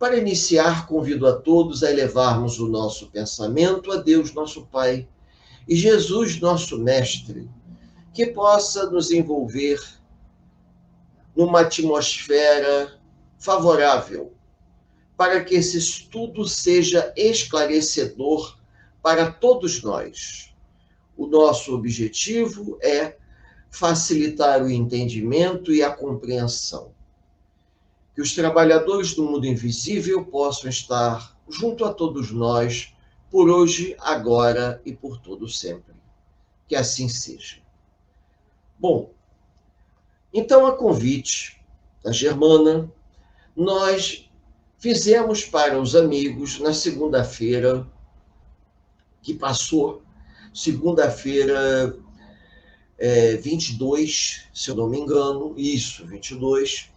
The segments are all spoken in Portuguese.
Para iniciar, convido a todos a elevarmos o nosso pensamento a Deus, nosso Pai, e Jesus, nosso Mestre, que possa nos envolver numa atmosfera favorável, para que esse estudo seja esclarecedor para todos nós. O nosso objetivo é facilitar o entendimento e a compreensão. Que os trabalhadores do mundo invisível possam estar junto a todos nós, por hoje, agora e por todo sempre. Que assim seja. Bom, então, a convite da Germana, nós fizemos para os amigos na segunda-feira que passou, segunda-feira 22, se eu não me engano, isso, 22,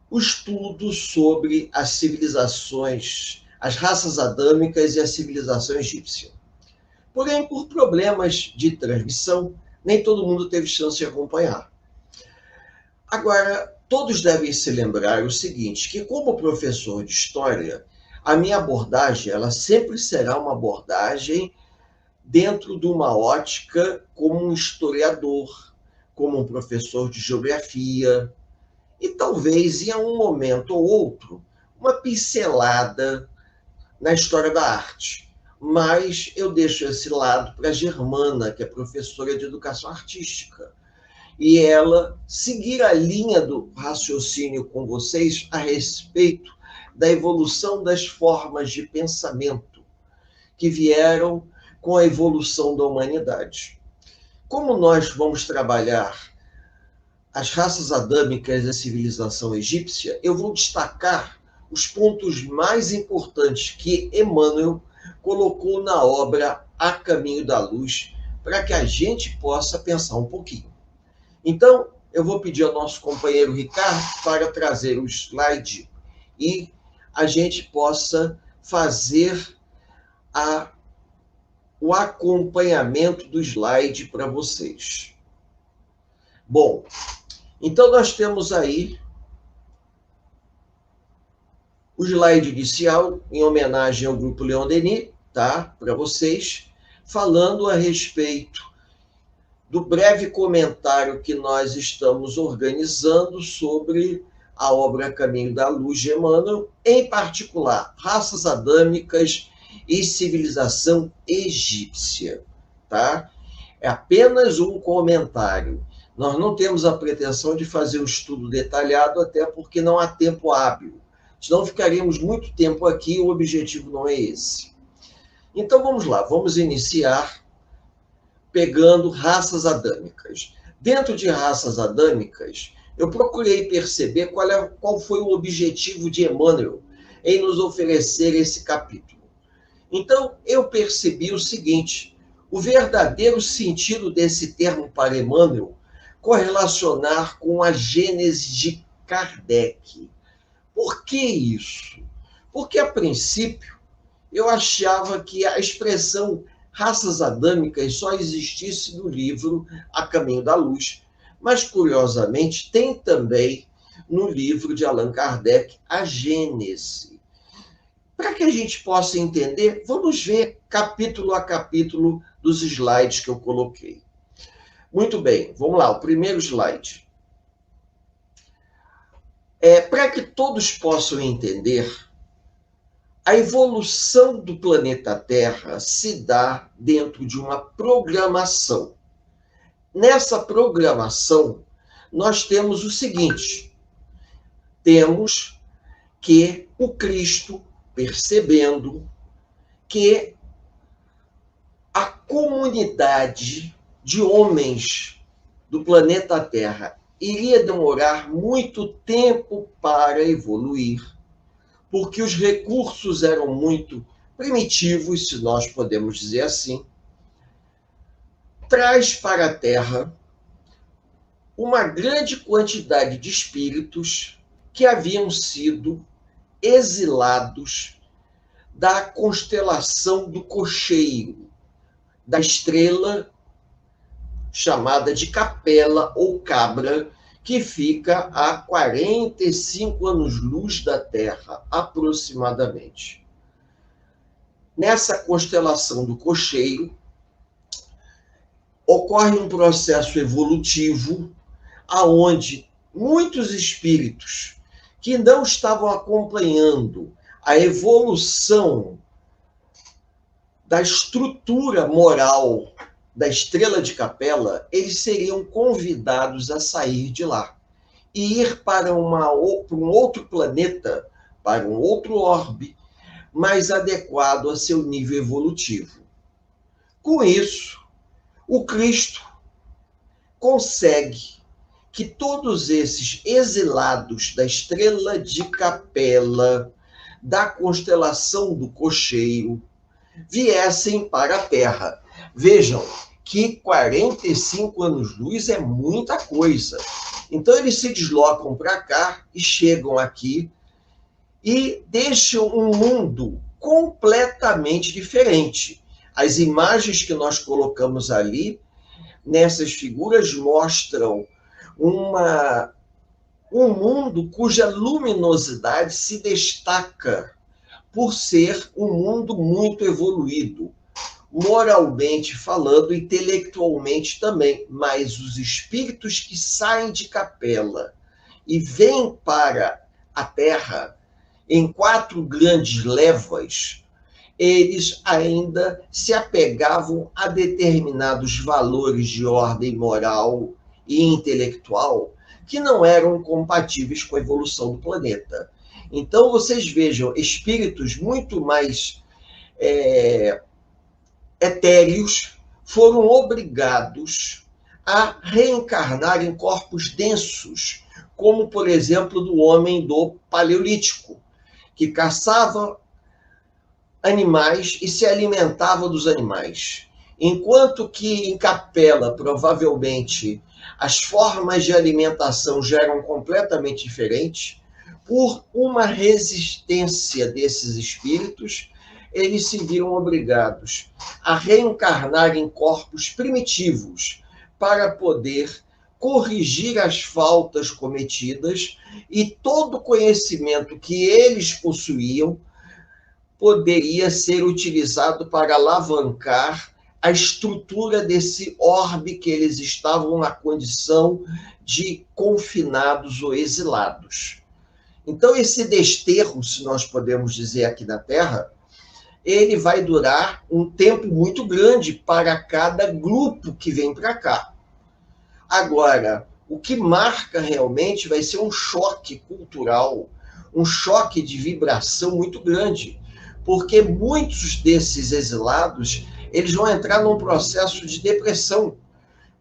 o estudo sobre as civilizações, as raças adâmicas e a civilização egípcia. Porém, por problemas de transmissão, nem todo mundo teve chance de acompanhar. Agora, todos devem se lembrar o seguinte, que como professor de história, a minha abordagem, ela sempre será uma abordagem dentro de uma ótica como um historiador, como um professor de geografia, e talvez, em um momento ou outro, uma pincelada na história da arte. Mas eu deixo esse lado para a Germana, que é professora de educação artística, e ela seguir a linha do raciocínio com vocês a respeito da evolução das formas de pensamento que vieram com a evolução da humanidade. Como nós vamos trabalhar as raças adâmicas e a civilização egípcia, eu vou destacar os pontos mais importantes que Emmanuel colocou na obra A Caminho da Luz, para que a gente possa pensar um pouquinho. Então, eu vou pedir ao nosso companheiro Ricardo para trazer o slide e a gente possa fazer o acompanhamento do slide para vocês. Bom, então nós temos aí o slide inicial, em homenagem ao Grupo Leon Denis, tá? Para vocês, falando a respeito do breve comentário que nós estamos organizando sobre a obra Caminho da Luz de Emmanuel, em particular, raças adâmicas e civilização egípcia, tá? É apenas um comentário. Nós não temos a pretensão de fazer um estudo detalhado, até porque não há tempo hábil. Senão ficaríamos muito tempo aqui, o objetivo não é esse. Então vamos lá, vamos iniciar pegando raças adâmicas. Dentro de raças adâmicas, eu procurei perceber qual foi o objetivo de Emmanuel em nos oferecer esse capítulo. Então, eu percebi o seguinte, o verdadeiro sentido desse termo para Emmanuel correlacionar com a gênese de Kardec. Por que isso? Porque, a princípio, eu achava que a expressão raças adâmicas só existisse no livro A Caminho da Luz, mas, curiosamente, tem também no livro de Allan Kardec a Gênese. Para que a gente possa entender, vamos ver capítulo a capítulo dos slides que eu coloquei. Muito bem, vamos lá, o primeiro slide. Para que todos possam entender, a evolução do planeta Terra se dá dentro de uma programação. Nessa programação, nós temos o seguinte, temos que o Cristo, percebendo que a comunidade de homens do planeta Terra iria demorar muito tempo para evoluir, porque os recursos eram muito primitivos, se nós podemos dizer assim, traz para a Terra uma grande quantidade de espíritos que haviam sido exilados da constelação do cocheiro, da estrela chamada de Capela ou Cabra, que fica a 45 anos-luz da Terra, aproximadamente. Nessa constelação do Cocheiro, ocorre um processo evolutivo aonde muitos espíritos que não estavam acompanhando a evolução da estrutura moral da Estrela de Capela, eles seriam convidados a sair de lá e ir para um outro planeta, para um outro orbe, mais adequado a seu nível evolutivo. Com isso, o Cristo consegue que todos esses exilados da Estrela de Capela, da constelação do Cocheiro, viessem para a Terra. Vejam que 45 anos-luz é muita coisa. Então, eles se deslocam para cá e chegam aqui e deixam um mundo completamente diferente. As imagens que nós colocamos ali, nessas figuras, mostram um mundo cuja luminosidade se destaca por ser um mundo muito evoluído, moralmente falando, intelectualmente também. Mas os espíritos que saem de Capela e vêm para a Terra em 4 grandes levas, eles ainda se apegavam a determinados valores de ordem moral e intelectual que não eram compatíveis com a evolução do planeta. Então, vocês vejam espíritos muito mais etéreos foram obrigados a reencarnar em corpos densos, como, por exemplo, do homem do Paleolítico, que caçava animais e se alimentava dos animais. Enquanto que em Capela, provavelmente, as formas de alimentação já eram completamente diferentes, por uma resistência desses espíritos, eles se viram obrigados a reencarnar em corpos primitivos para poder corrigir as faltas cometidas, e todo o conhecimento que eles possuíam poderia ser utilizado para alavancar a estrutura desse orbe que eles estavam na condição de confinados ou exilados. Então, esse desterro, se nós podemos dizer aqui na Terra, ele vai durar um tempo muito grande para cada grupo que vem para cá. Agora, o que marca realmente vai ser um choque cultural, um choque de vibração muito grande, porque muitos desses exilados, eles vão entrar num processo de depressão,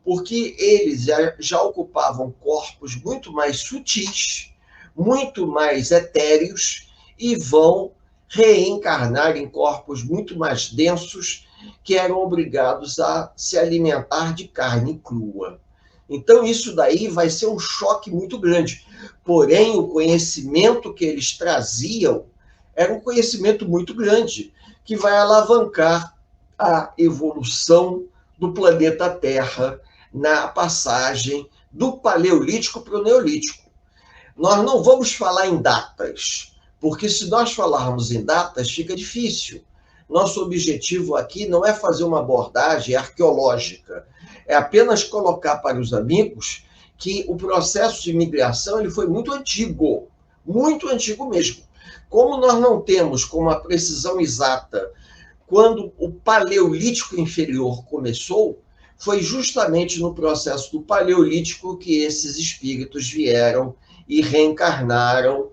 porque eles já ocupavam corpos muito mais sutis, muito mais etéreos, e vão reencarnar em corpos muito mais densos, que eram obrigados a se alimentar de carne crua. Então, isso daí vai ser um choque muito grande. Porém, o conhecimento que eles traziam era um conhecimento muito grande, que vai alavancar a evolução do planeta Terra na passagem do Paleolítico para o Neolítico. Nós não vamos falar em datas, porque se nós falarmos em datas, fica difícil. Nosso objetivo aqui não é fazer uma abordagem arqueológica, é apenas colocar para os amigos que o processo de migração ele foi muito antigo mesmo. Como nós não temos com uma precisão exata quando o Paleolítico inferior começou, foi justamente no processo do Paleolítico que esses espíritos vieram e reencarnaram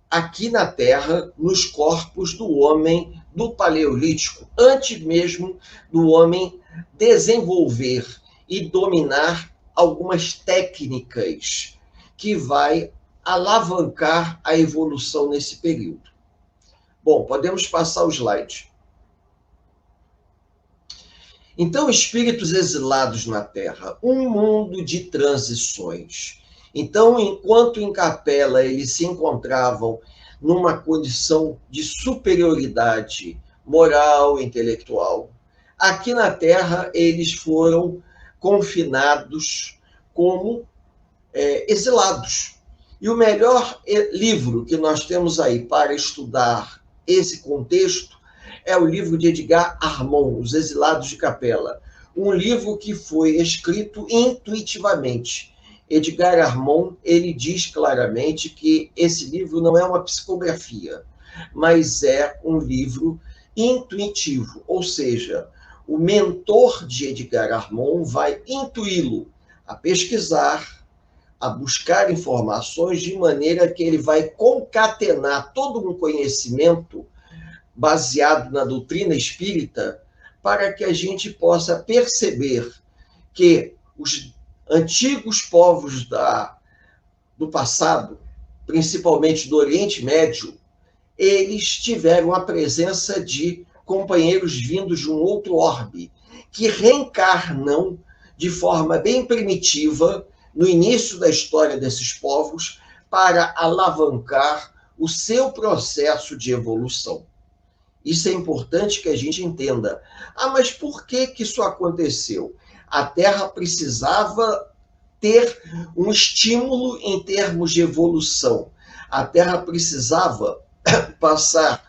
aqui na Terra, nos corpos do homem do Paleolítico, antes mesmo do homem desenvolver e dominar algumas técnicas que vai alavancar a evolução nesse período. Bom, podemos passar o slide. Então, espíritos exilados na Terra, um mundo de transições. Então, enquanto em Capela eles se encontravam numa condição de superioridade moral e intelectual, aqui na Terra eles foram confinados como exilados. E o melhor livro que nós temos aí para estudar esse contexto é o livro de Edgar Armond, Os Exilados de Capela, um livro que foi escrito intuitivamente. Edgar Armond, ele diz claramente que esse livro não é uma psicografia, mas é um livro intuitivo, ou seja, o mentor de Edgar Armond vai intuí-lo a pesquisar, a buscar informações de maneira que ele vai concatenar todo um conhecimento baseado na doutrina espírita para que a gente possa perceber que os antigos povos do passado, principalmente do Oriente Médio, eles tiveram a presença de companheiros vindos de um outro orbe, que reencarnam de forma bem primitiva no início da história desses povos para alavancar o seu processo de evolução. Isso é importante que a gente entenda. Ah, mas por que isso aconteceu? A Terra precisava ter um estímulo em termos de evolução. A Terra precisava passar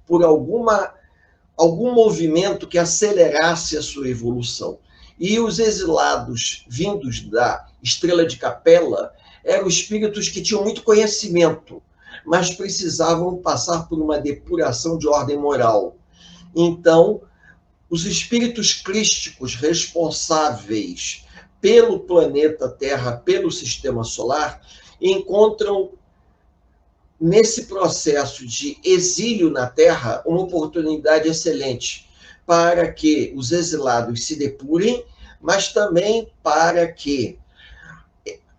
por algum movimento que acelerasse a sua evolução. E os exilados vindos da Estrela de Capela eram espíritos que tinham muito conhecimento, mas precisavam passar por uma depuração de ordem moral. Então, os espíritos crísticos responsáveis pelo planeta Terra, pelo sistema solar, encontram nesse processo de exílio na Terra uma oportunidade excelente para que os exilados se depurem, mas também para que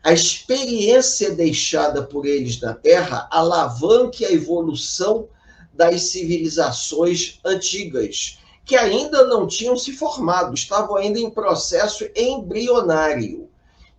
a experiência deixada por eles na Terra alavanque a evolução das civilizações antigas, que ainda não tinham se formado, estavam ainda em processo embrionário.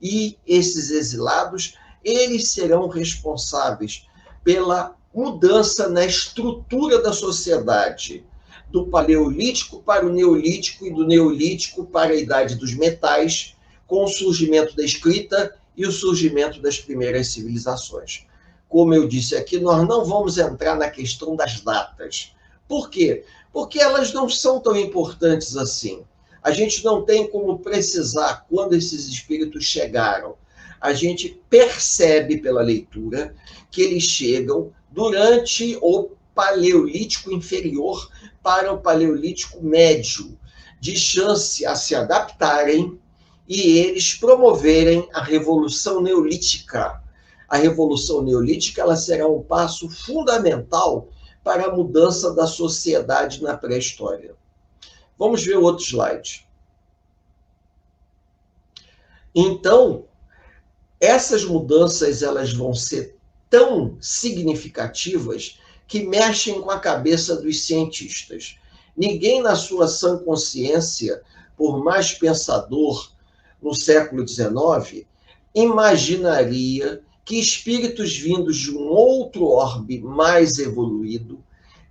E esses exilados, eles serão responsáveis pela mudança na estrutura da sociedade, do Paleolítico para o Neolítico e do Neolítico para a Idade dos Metais, com o surgimento da escrita e o surgimento das primeiras civilizações. Como eu disse aqui, nós não vamos entrar na questão das datas. Por quê? Porque elas não são tão importantes assim. A gente não tem como precisar quando esses espíritos chegaram. A gente percebe pela leitura que eles chegam durante o Paleolítico inferior para o Paleolítico médio, de chance a se adaptarem e eles promoverem a Revolução Neolítica. A Revolução Neolítica ela será um passo fundamental para a mudança da sociedade na pré-história. Vamos ver o outro slide. Então, essas mudanças elas vão ser tão significativas que mexem com a cabeça dos cientistas. Ninguém na sua sã consciência, por mais pensador no século XIX, imaginaria que espíritos vindos de um outro orbe mais evoluído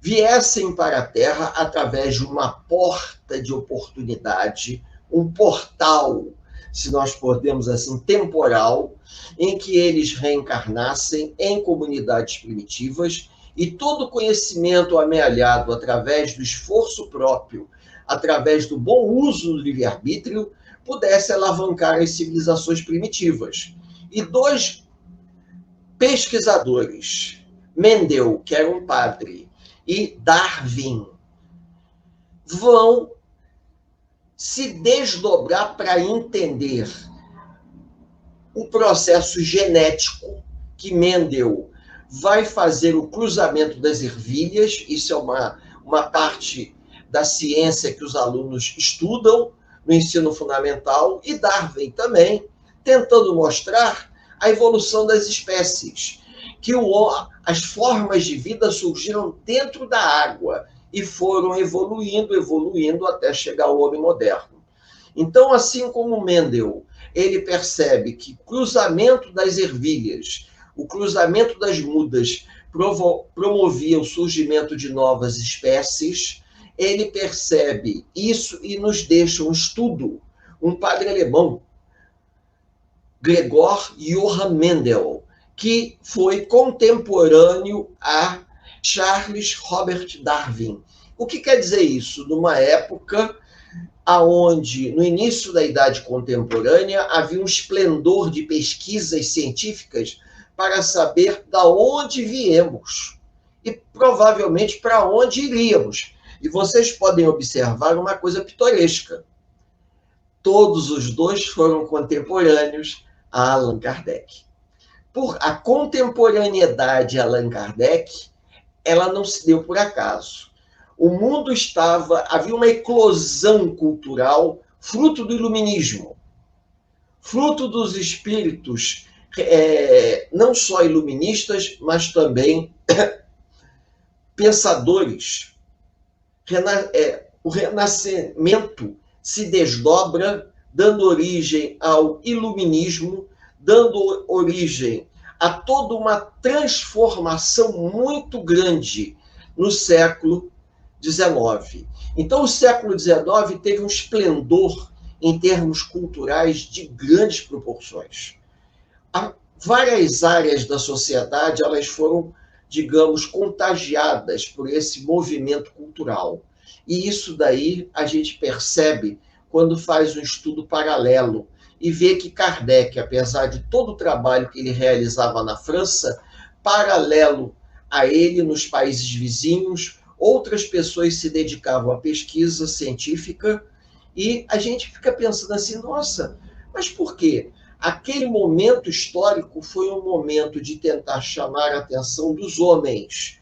viessem para a Terra através de uma porta de oportunidade, um portal, se nós podemos assim, temporal, em que eles reencarnassem em comunidades primitivas e todo conhecimento amealhado através do esforço próprio, através do bom uso do livre-arbítrio, pudesse alavancar as civilizações primitivas. E dois pesquisadores, Mendel, que era um padre, e Darwin, vão se desdobrar para entender o processo genético que Mendel vai fazer o cruzamento das ervilhas. Isso é uma parte da ciência que os alunos estudam no ensino fundamental, e Darwin também, tentando mostrar a evolução das espécies, que as formas de vida surgiram dentro da água e foram evoluindo até chegar ao homem moderno. Então, assim como Mendel, ele percebe que o cruzamento das ervilhas, o cruzamento das mudas promovia o surgimento de novas espécies, ele percebe isso e nos deixa um estudo. Um padre alemão, Gregor Johann Mendel, que foi contemporâneo a Charles Robert Darwin. O que quer dizer isso? Numa época onde, no início da Idade Contemporânea, havia um esplendor de pesquisas científicas para saber de onde viemos e provavelmente para onde iríamos. E vocês podem observar uma coisa pitoresca. Todos os dois foram contemporâneos a Allan Kardec. Por a contemporaneidade a Allan Kardec, ela não se deu por acaso. O mundo havia uma eclosão cultural fruto do iluminismo, fruto dos espíritos não só iluministas, mas também pensadores. O Renascimento se desdobra, dando origem ao iluminismo, dando origem a toda uma transformação muito grande no século XIX. Então, o século XIX teve um esplendor em termos culturais de grandes proporções. Várias áreas da sociedade elas foram, digamos, contagiadas por esse movimento cultural. E isso daí a gente percebe quando faz um estudo paralelo e vê que Kardec, apesar de todo o trabalho que ele realizava na França, paralelo a ele nos países vizinhos, outras pessoas se dedicavam à pesquisa científica e a gente fica pensando assim, nossa, mas por quê? Aquele momento histórico foi um momento de tentar chamar a atenção dos homens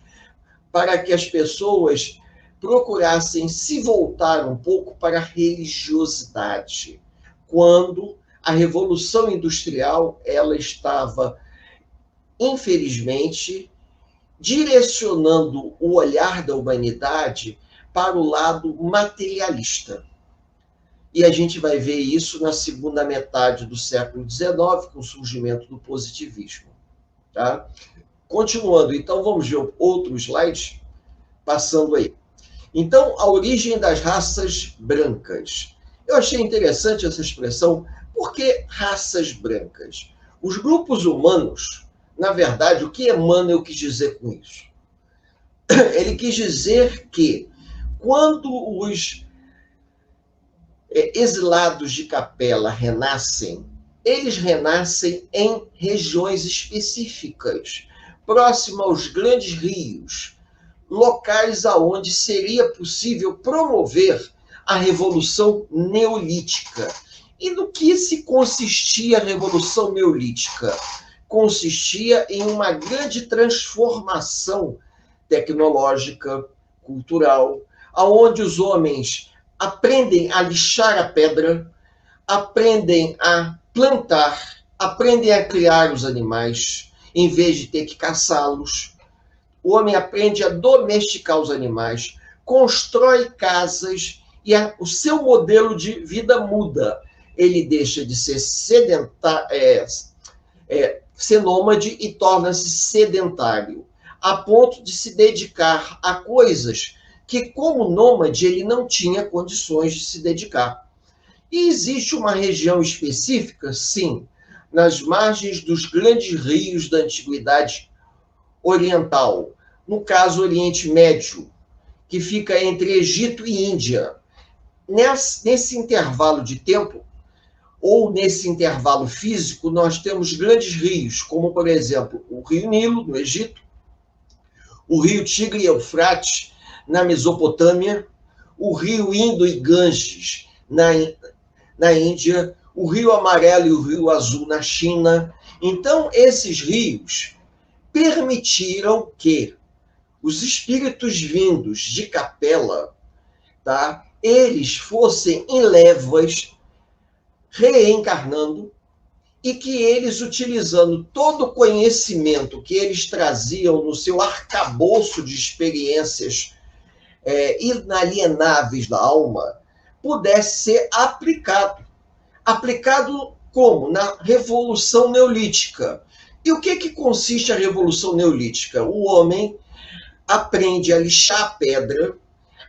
para que as pessoas procurassem se voltar um pouco para a religiosidade, quando a Revolução Industrial ela estava, infelizmente, direcionando o olhar da humanidade para o lado materialista. E a gente vai ver isso na segunda metade do século XIX, com o surgimento do positivismo. Tá? Continuando, então, vamos ver outro slide, passando aí. Então, a origem das raças brancas. Eu achei interessante essa expressão, por que raças brancas? Os grupos humanos, na verdade, o que Emmanuel quis dizer com isso? Ele quis dizer que, quando os exilados de Capela renascem, eles renascem em regiões específicas, próximas aos grandes rios, locais aonde seria possível promover a Revolução Neolítica. E no que se consistia a Revolução Neolítica? Consistia em uma grande transformação tecnológica, cultural, aonde os homens aprendem a lixar a pedra, aprendem a plantar, aprendem a criar os animais, em vez de ter que caçá-los. O homem aprende a domesticar os animais, constrói casas e o seu modelo de vida muda. Ele deixa de ser ser nômade e torna-se sedentário, a ponto de se dedicar a coisas que, como nômade, ele não tinha condições de se dedicar. E existe uma região específica, sim, nas margens dos grandes rios da Antiguidade Oriental, no caso Oriente Médio, que fica entre Egito e Índia. Nesse intervalo de tempo, ou nesse intervalo físico, nós temos grandes rios, como, por exemplo, o Rio Nilo, no Egito, o Rio Tigre e Eufrates, na Mesopotâmia, o Rio Indo e Ganges, na Índia, o Rio Amarelo e o Rio Azul, na China. Então, esses rios permitiram que os espíritos vindos de Capela, tá, eles fossem em levas reencarnando e que eles, utilizando todo o conhecimento que eles traziam no seu arcabouço de experiências inalienáveis da alma, pudesse ser aplicado. Aplicado como? Na Revolução Neolítica. E o que consiste a Revolução Neolítica? O homem aprende a lixar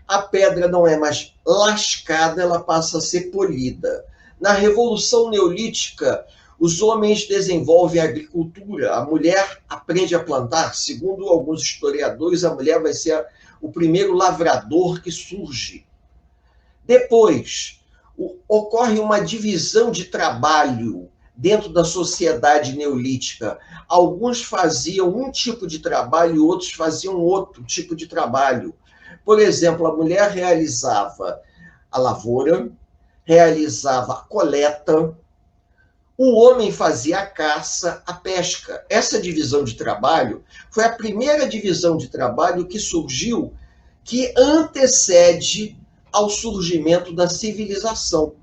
a pedra não é mais lascada, ela passa a ser polida. Na Revolução Neolítica, Os homens desenvolvem a agricultura, a mulher aprende a plantar. Segundo alguns historiadores, a mulher vai ser o primeiro lavrador que surge. Depois, ocorre uma divisão de trabalho dentro da sociedade neolítica. Alguns faziam um tipo de trabalho e outros faziam outro tipo de trabalho. Por exemplo, a mulher realizava a lavoura, realizava a coleta, o homem fazia a caça, a pesca. Essa divisão de trabalho foi a primeira divisão de trabalho que surgiu, que antecede ao surgimento da civilização.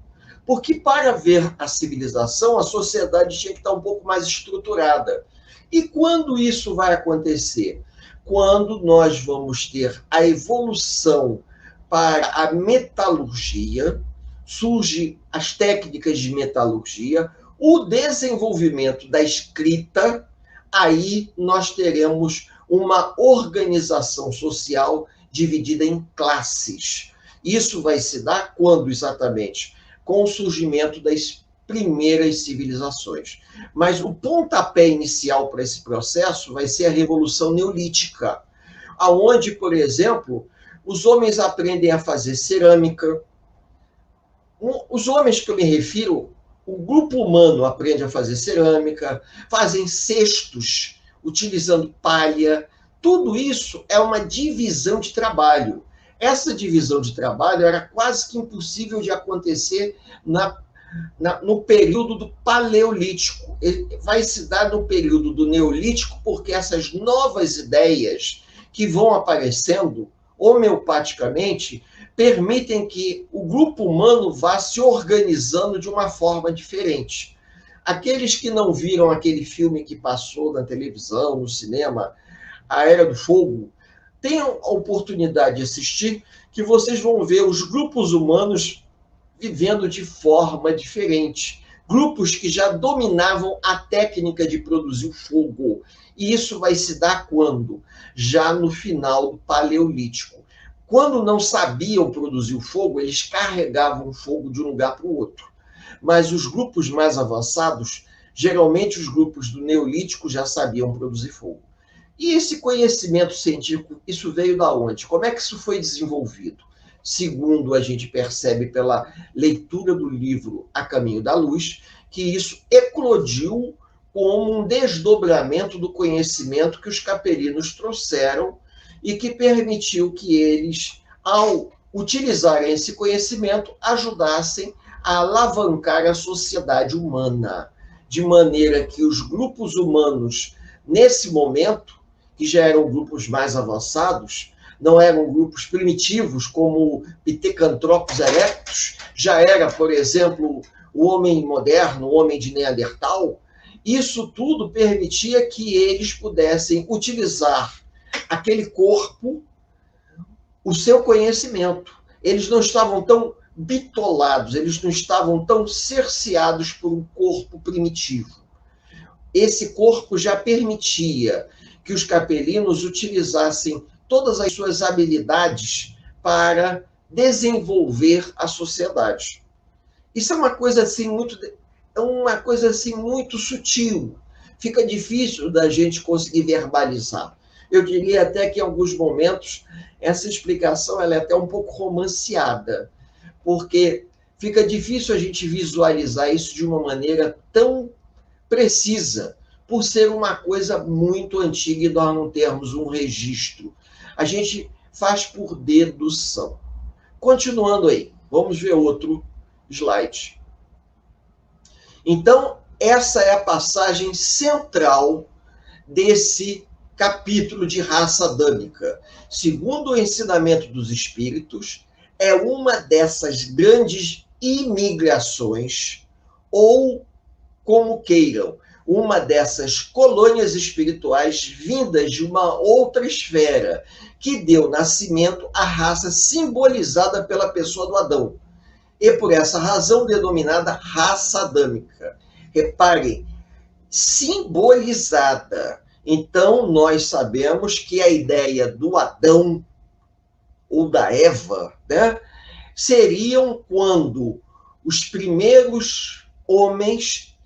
Porque para ver a civilização, a sociedade tinha que estar um pouco mais estruturada. E quando isso vai acontecer? Quando nós vamos ter a evolução para a metalurgia, surgem as técnicas de metalurgia, o desenvolvimento da escrita, aí nós teremos uma organização social dividida em classes. Isso vai se dar quando exatamente? Com o surgimento das primeiras civilizações. Mas o pontapé inicial para esse processo vai ser a Revolução Neolítica, aonde, por exemplo, os homens aprendem a fazer cerâmica. Os homens que eu me refiro, o grupo humano aprende a fazer cerâmica, fazem cestos utilizando palha. Tudo isso é uma divisão de trabalho. Essa divisão de trabalho era quase que impossível de acontecer no período do Paleolítico. Ele vai se dar no período do Neolítico, porque essas novas ideias que vão aparecendo homeopaticamente permitem que o grupo humano vá se organizando de uma forma diferente. Aqueles que não viram aquele filme que passou na televisão, no cinema, A Era do Fogo, tenham a oportunidade de assistir, que vocês vão ver os grupos humanos vivendo de forma diferente. Grupos que já dominavam a técnica de produzir o fogo. E isso vai se dar quando? Já no final do Paleolítico. Quando não sabiam produzir o fogo, eles carregavam o fogo de um lugar para o outro. Mas os grupos mais avançados, geralmente os grupos do Neolítico, já sabiam produzir fogo. E esse conhecimento científico, isso veio da onde? Como é que isso foi desenvolvido? Segundo a gente percebe pela leitura do livro A Caminho da Luz, que isso eclodiu como um desdobramento do conhecimento que os capelinos trouxeram e que permitiu que eles, ao utilizarem esse conhecimento, ajudassem a alavancar a sociedade humana, de maneira que os grupos humanos, nesse momento, que já eram grupos mais avançados, não eram grupos primitivos como Pithecanthropus erectus, já era, por exemplo, o homem moderno, o homem de Neandertal. Isso tudo permitia que eles pudessem utilizar aquele corpo, o seu conhecimento. Eles não estavam tão bitolados, eles não estavam tão cerceados por um corpo primitivo. Esse corpo já permitia que os capelinos utilizassem todas as suas habilidades para desenvolver a sociedade. Isso é uma coisa assim muito sutil. Fica difícil da gente conseguir verbalizar. Eu diria até que em alguns momentos essa explicação ela é até um pouco romanceada, porque fica difícil a gente visualizar isso de uma maneira tão precisa, por ser uma coisa muito antiga e nós não termos um registro. A gente faz por dedução. Continuando aí, vamos ver outro slide. Então, essa é a passagem central desse capítulo de raça adâmica. Segundo o ensinamento dos espíritos, é uma dessas grandes imigrações, ou, como queiram, uma dessas colônias espirituais vindas de uma outra esfera, que deu nascimento à raça simbolizada pela pessoa do Adão, e por essa razão denominada raça adâmica. Reparem, simbolizada. Então, nós sabemos que a ideia do Adão ou da Eva, né, seriam quando os primeiros homens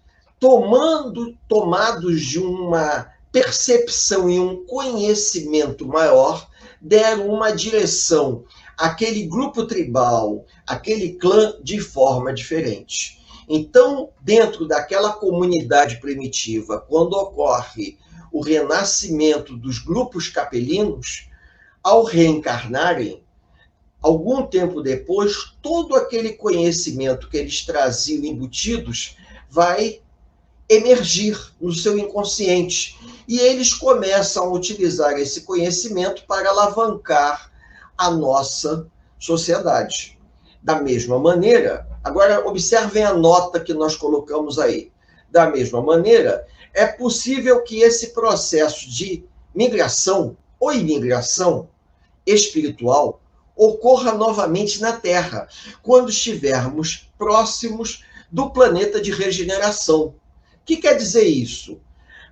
tomados de uma percepção e um conhecimento maior, deram uma direção àquele grupo tribal, àquele clã, de forma diferente. Então, dentro daquela comunidade primitiva, quando ocorre o renascimento dos grupos capelinos, ao reencarnarem, algum tempo depois, todo aquele conhecimento que eles traziam embutidos vai emergir no seu inconsciente. E eles começam a utilizar esse conhecimento para alavancar a nossa sociedade. Da mesma maneira, agora observem a nota que nós colocamos aí. Da mesma maneira, é possível que esse processo de migração ou imigração espiritual ocorra novamente na Terra, quando estivermos próximos do planeta de regeneração. O que quer dizer isso?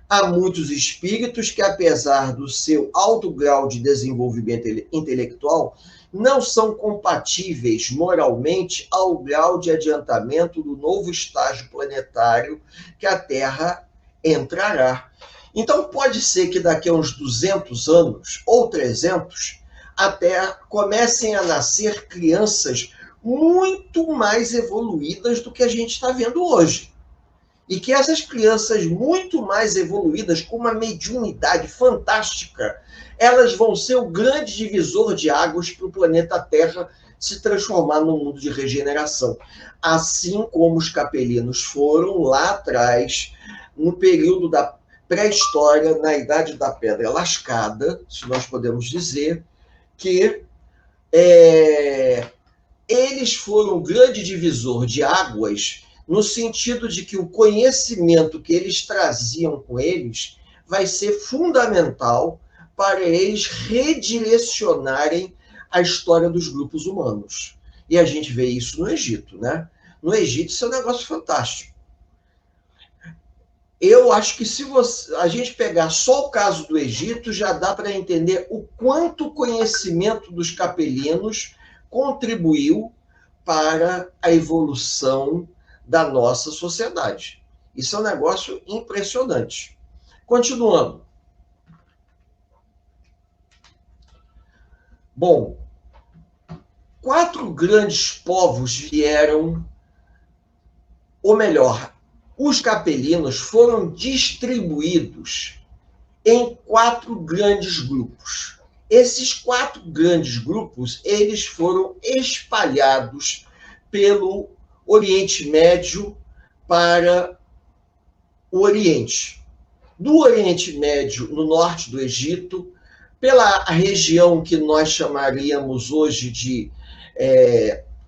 Há muitos espíritos que, apesar do seu alto grau de desenvolvimento intelectual, não são compatíveis moralmente ao grau de adiantamento do novo estágio planetário que a Terra entrará. Então, pode ser que daqui a uns 200 anos ou 300, até comecem a nascer crianças muito mais evoluídas do que a gente está vendo hoje. E que essas crianças muito mais evoluídas, com uma mediunidade fantástica, elas vão ser o grande divisor de águas para o planeta Terra se transformar num mundo de regeneração. Assim como os capelinos foram lá atrás, no período da pré-história, na Idade da Pedra Lascada, se nós podemos dizer, que eles foram o grande divisor de águas, no sentido de que o conhecimento que eles traziam com eles vai ser fundamental para eles redirecionarem a história dos grupos humanos. E a gente vê isso no Egito, né? No Egito isso é um negócio fantástico. Eu acho que se a gente pegar só o caso do Egito, já dá para entender o quanto o conhecimento dos capelinos contribuiu para a evolução da nossa sociedade. Isso é um negócio impressionante. Continuando. Bom, 4 grandes povos vieram, ou melhor, os capelinos foram distribuídos em 4 grandes grupos. Esses 4 grandes grupos, eles foram espalhados pelo Oriente Médio para o Oriente. Do Oriente Médio, no norte do Egito, pela região que nós chamaríamos hoje de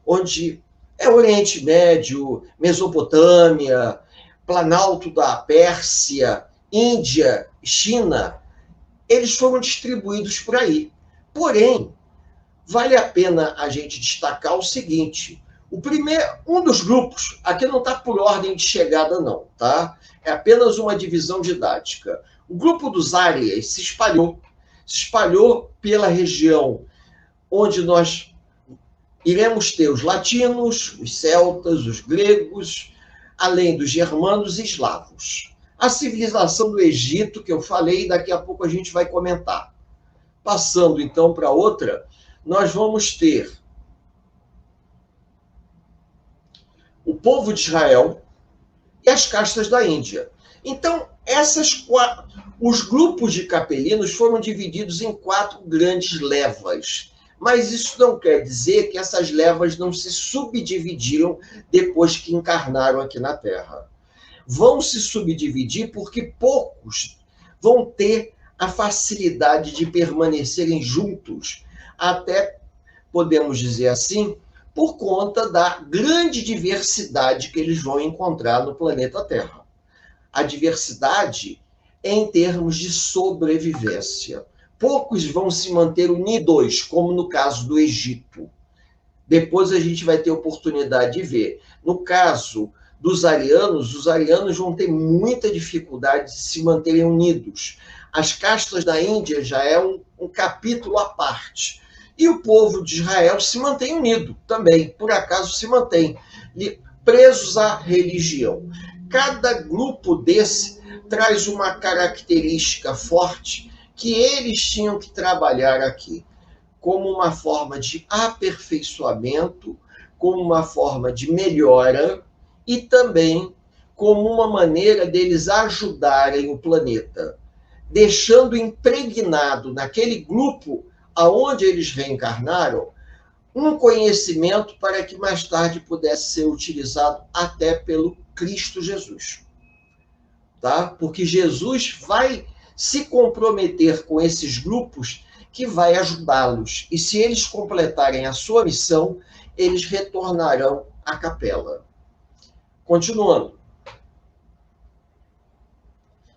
onde é o Oriente Médio, Mesopotâmia, Planalto da Pérsia, Índia, China, eles foram distribuídos por aí. Porém, vale a pena a gente destacar o seguinte: um dos grupos, aqui não está por ordem de chegada não, tá? É apenas uma divisão didática. O grupo dos árias se espalhou pela região onde nós iremos ter os latinos, os celtas, os gregos, além dos germanos e eslavos. A civilização do Egito, que eu falei, daqui a pouco a gente vai comentar. Passando, então, para outra, nós vamos ter o povo de Israel e as castas da Índia. Então, os grupos de capelinos foram divididos em 4 grandes levas. Mas isso não quer dizer que essas levas não se subdividiram depois que encarnaram aqui na Terra. Vão se subdividir porque poucos vão ter a facilidade de permanecerem juntos, até, podemos dizer assim, por conta da grande diversidade que eles vão encontrar no planeta Terra. A diversidade em termos de sobrevivência. Poucos vão se manter unidos, como no caso do Egito. Depois a gente vai ter oportunidade de ver. No caso dos arianos, os arianos vão ter muita dificuldade de se manterem unidos. As castas da Índia já é um capítulo à parte. E o povo de Israel se mantém unido também, por acaso se mantém, presos à religião. cada grupo desse traz uma característica forte que eles tinham que trabalhar aqui, como uma forma de aperfeiçoamento, como uma forma de melhora e também como uma maneira deles ajudarem o planeta, deixando impregnado naquele grupo aonde eles reencarnaram um conhecimento para que mais tarde pudesse ser utilizado até pelo Cristo Jesus. Tá? Porque Jesus vai se comprometer com esses grupos que vai ajudá-los. E se eles completarem a sua missão, eles retornarão à capela. Continuando.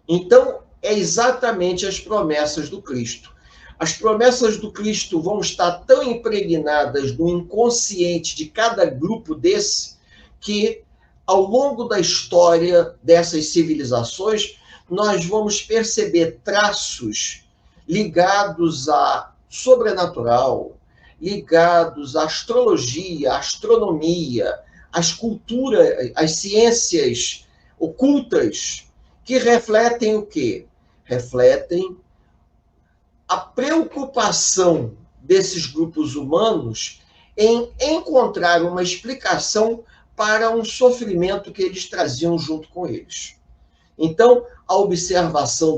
Então, é exatamente as promessas do Cristo. As promessas do Cristo vão estar tão impregnadas no inconsciente de cada grupo desse, que, ao longo da história dessas civilizações, nós vamos perceber traços ligados a sobrenatural, ligados à astrologia, à astronomia, às culturas, às ciências ocultas, que refletem o quê? Refletem a preocupação desses grupos humanos em encontrar uma explicação para um sofrimento que eles traziam junto com eles. Então, a observação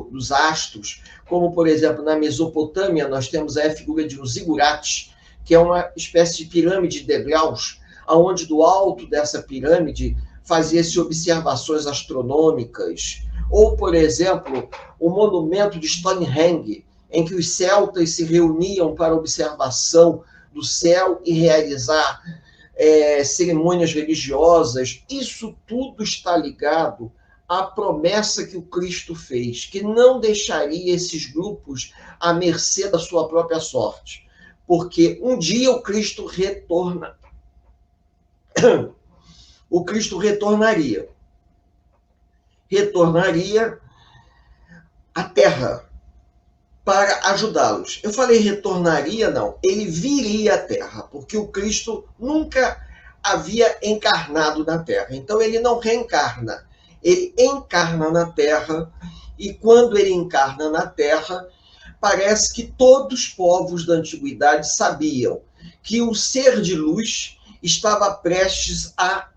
dos astros, como, por exemplo, na Mesopotâmia, nós temos a figura de um zigurate, que é uma espécie de pirâmide de degraus, onde do alto dessa pirâmide fazia-se observações astronômicas. Ou, por exemplo, o monumento de Stonehenge, em que os celtas se reuniam para observação do céu e realizar cerimônias religiosas. Isso tudo está ligado à promessa que o Cristo fez, que não deixaria esses grupos à mercê da sua própria sorte. Porque um dia o Cristo retorna. O Cristo retornaria à Terra para ajudá-los. Eu falei retornaria, não. Ele viria à Terra, porque o Cristo nunca havia encarnado na Terra. Então, ele não reencarna. Ele encarna na Terra, e quando ele encarna na Terra, parece que todos os povos da antiguidade sabiam que o ser de luz estava prestes a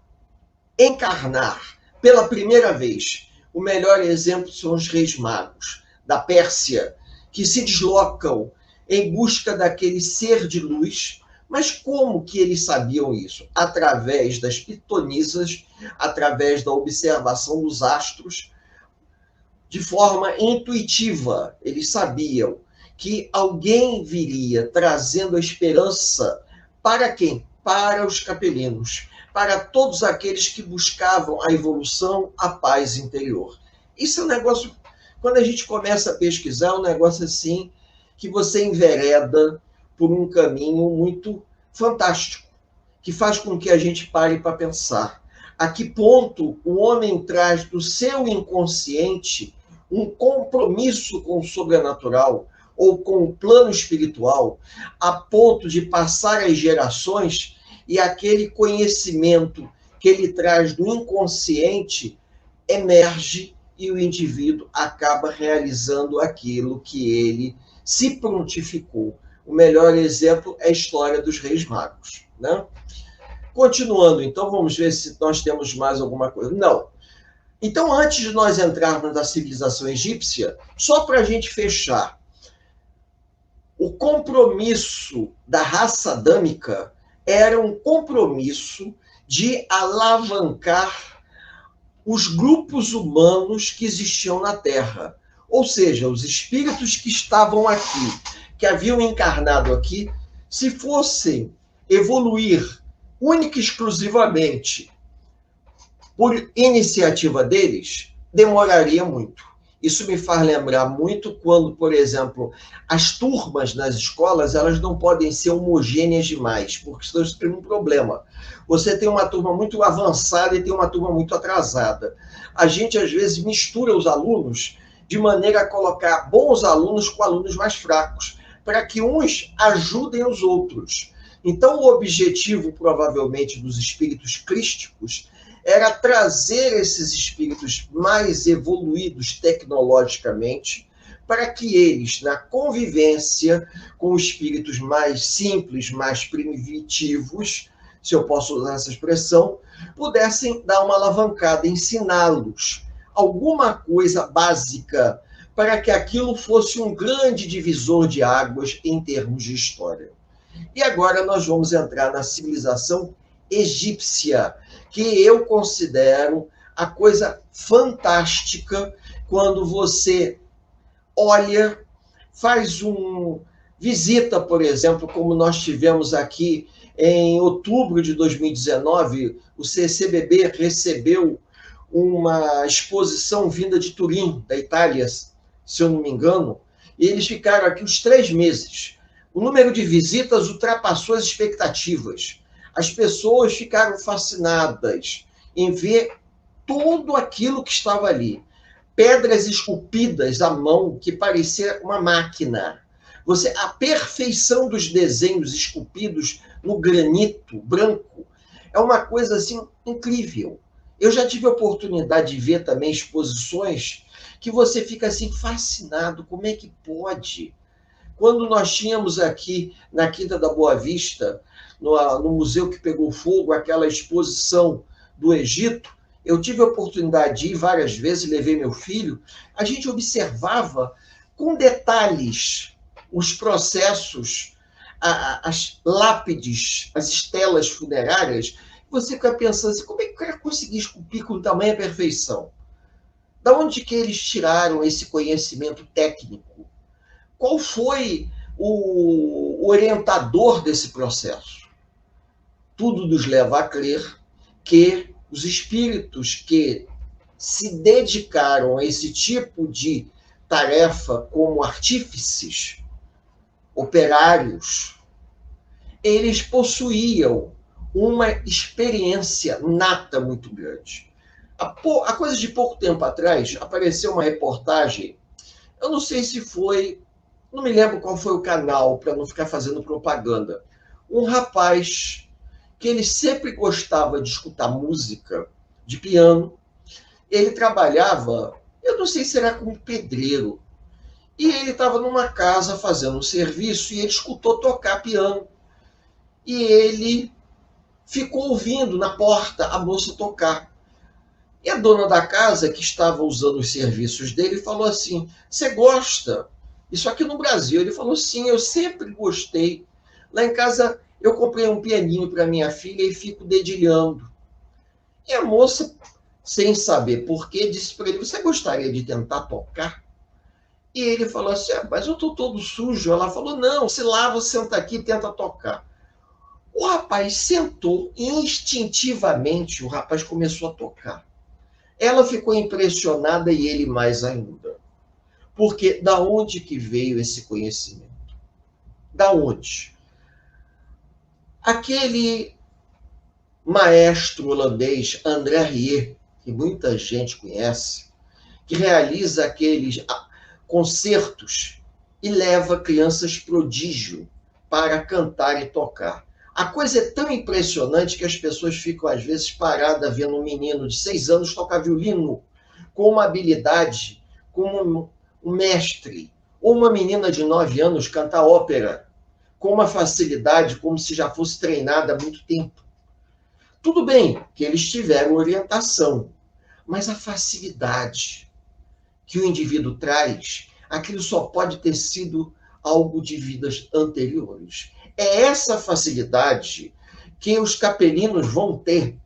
encarnar pela primeira vez. O melhor exemplo são os reis magos da Pérsia, que se deslocam em busca daquele ser de luz. Mas como que eles sabiam isso? Através das pitonisas, através da observação dos astros, de forma intuitiva. Eles sabiam que alguém viria trazendo a esperança para quem? Para os capelinos, para todos aqueles que buscavam a evolução, a paz interior. Isso é um negócio, quando a gente começa a pesquisar, é um negócio assim, que você envereda por um caminho muito fantástico, que faz com que a gente pare para pensar a que ponto o homem traz do seu inconsciente um compromisso com o sobrenatural ou com o plano espiritual, a ponto de passar as gerações e aquele conhecimento que ele traz do inconsciente emerge e o indivíduo acaba realizando aquilo que ele se prontificou. O melhor exemplo é a história dos Reis Magos, né? Continuando, então, vamos ver se nós temos mais alguma coisa. Não. Então, antes de nós entrarmos na civilização egípcia, só para a gente fechar, o compromisso da raça adâmica era um compromisso de alavancar os grupos humanos que existiam na Terra. Ou seja, os espíritos que estavam aqui, que haviam encarnado aqui, se fossem evoluir única e exclusivamente por iniciativa deles, demoraria muito. Isso me faz lembrar muito quando, por exemplo, as turmas nas escolas, elas não podem ser homogêneas demais, porque senão isso tem um problema. Você tem uma turma muito avançada e tem uma turma muito atrasada. A gente, às vezes, mistura os alunos de maneira a colocar bons alunos com alunos mais fracos, para que uns ajudem os outros. Então, o objetivo, provavelmente, dos espíritos crísticos era trazer esses espíritos mais evoluídos tecnologicamente para que eles, na convivência com espíritos mais simples, mais primitivos, se eu posso usar essa expressão, pudessem dar uma alavancada, ensiná-los alguma coisa básica para que aquilo fosse um grande divisor de águas em termos de história. E agora nós vamos entrar na civilização egípcia, que eu considero a coisa fantástica quando você olha, faz visita, por exemplo, como nós tivemos aqui em outubro de 2019, o CCBB recebeu uma exposição vinda de Turim, da Itália, se eu não me engano, e eles ficaram aqui uns 3 meses. O número de visitas ultrapassou as expectativas. As pessoas ficaram fascinadas em ver tudo aquilo que estava ali. Pedras esculpidas à mão, que parecia uma máquina. A perfeição dos desenhos esculpidos no granito branco é uma coisa assim incrível. Eu já tive a oportunidade de ver também exposições que você fica assim fascinado, como é que pode? Quando nós tínhamos aqui na Quinta da Boa Vista, no Museu que Pegou Fogo, aquela exposição do Egito, eu tive a oportunidade de ir várias vezes, levei meu filho, a gente observava com detalhes os processos, as lápides, as estelas funerárias. Você fica pensando assim, como é que o cara conseguiu esculpir com tamanha perfeição? Da onde que eles tiraram esse conhecimento técnico? Qual foi o orientador desse processo? Tudo nos leva a crer que os espíritos que se dedicaram a esse tipo de tarefa como artífices, operários, eles possuíam uma experiência nata muito grande. Há coisa de pouco tempo atrás, apareceu uma reportagem, eu não sei se foi, não me lembro qual foi o canal, para não ficar fazendo propaganda, um rapaz que ele sempre gostava de escutar música de piano, ele trabalhava, eu não sei se era como pedreiro, e ele estava numa casa fazendo um serviço e ele escutou tocar piano. E ele ficou ouvindo na porta a moça tocar. E a dona da casa, que estava usando os serviços dele, falou assim, você gosta? Isso aqui no Brasil. Ele falou, sim, eu sempre gostei. Lá em casa eu comprei um pianinho para minha filha e fico dedilhando. E a moça, sem saber por quê, disse para ele, você gostaria de tentar tocar? E ele falou assim, mas eu estou todo sujo. Ela falou, não, se lava, senta aqui e tenta tocar. O rapaz sentou e instintivamente o rapaz começou a tocar. Ela ficou impressionada e ele mais ainda. Porque da onde que veio esse conhecimento? Da onde? Aquele maestro holandês, André Rieu, que muita gente conhece, que realiza aqueles concertos e leva crianças prodígio para cantar e tocar. A coisa é tão impressionante que as pessoas ficam, às vezes, paradas vendo um menino de 6 anos tocar violino com uma habilidade como um mestre, ou uma menina de 9 anos cantar ópera com uma facilidade como se já fosse treinada há muito tempo. Tudo bem que eles tiveram orientação, mas a facilidade que o indivíduo traz, aquilo só pode ter sido algo de vidas anteriores. É essa facilidade que os capelinos vão ter.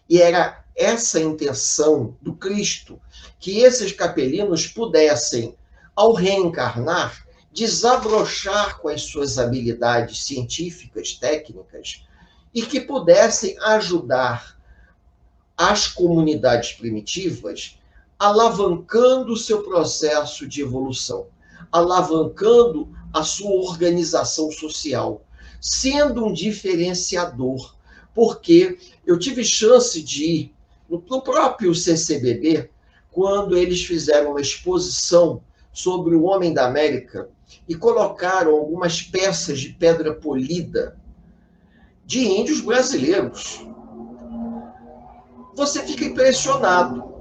E era essa a intenção do Cristo, que esses capelinos pudessem, ao reencarnar, desabrochar com as suas habilidades científicas, técnicas, e que pudessem ajudar as comunidades primitivas, alavancando o seu processo de evolução, alavancando a sua organização social, sendo um diferenciador, porque eu tive chance de ir no próprio CCBB, quando eles fizeram uma exposição sobre o Homem da América e colocaram algumas peças de pedra polida de índios brasileiros. você fica impressionado.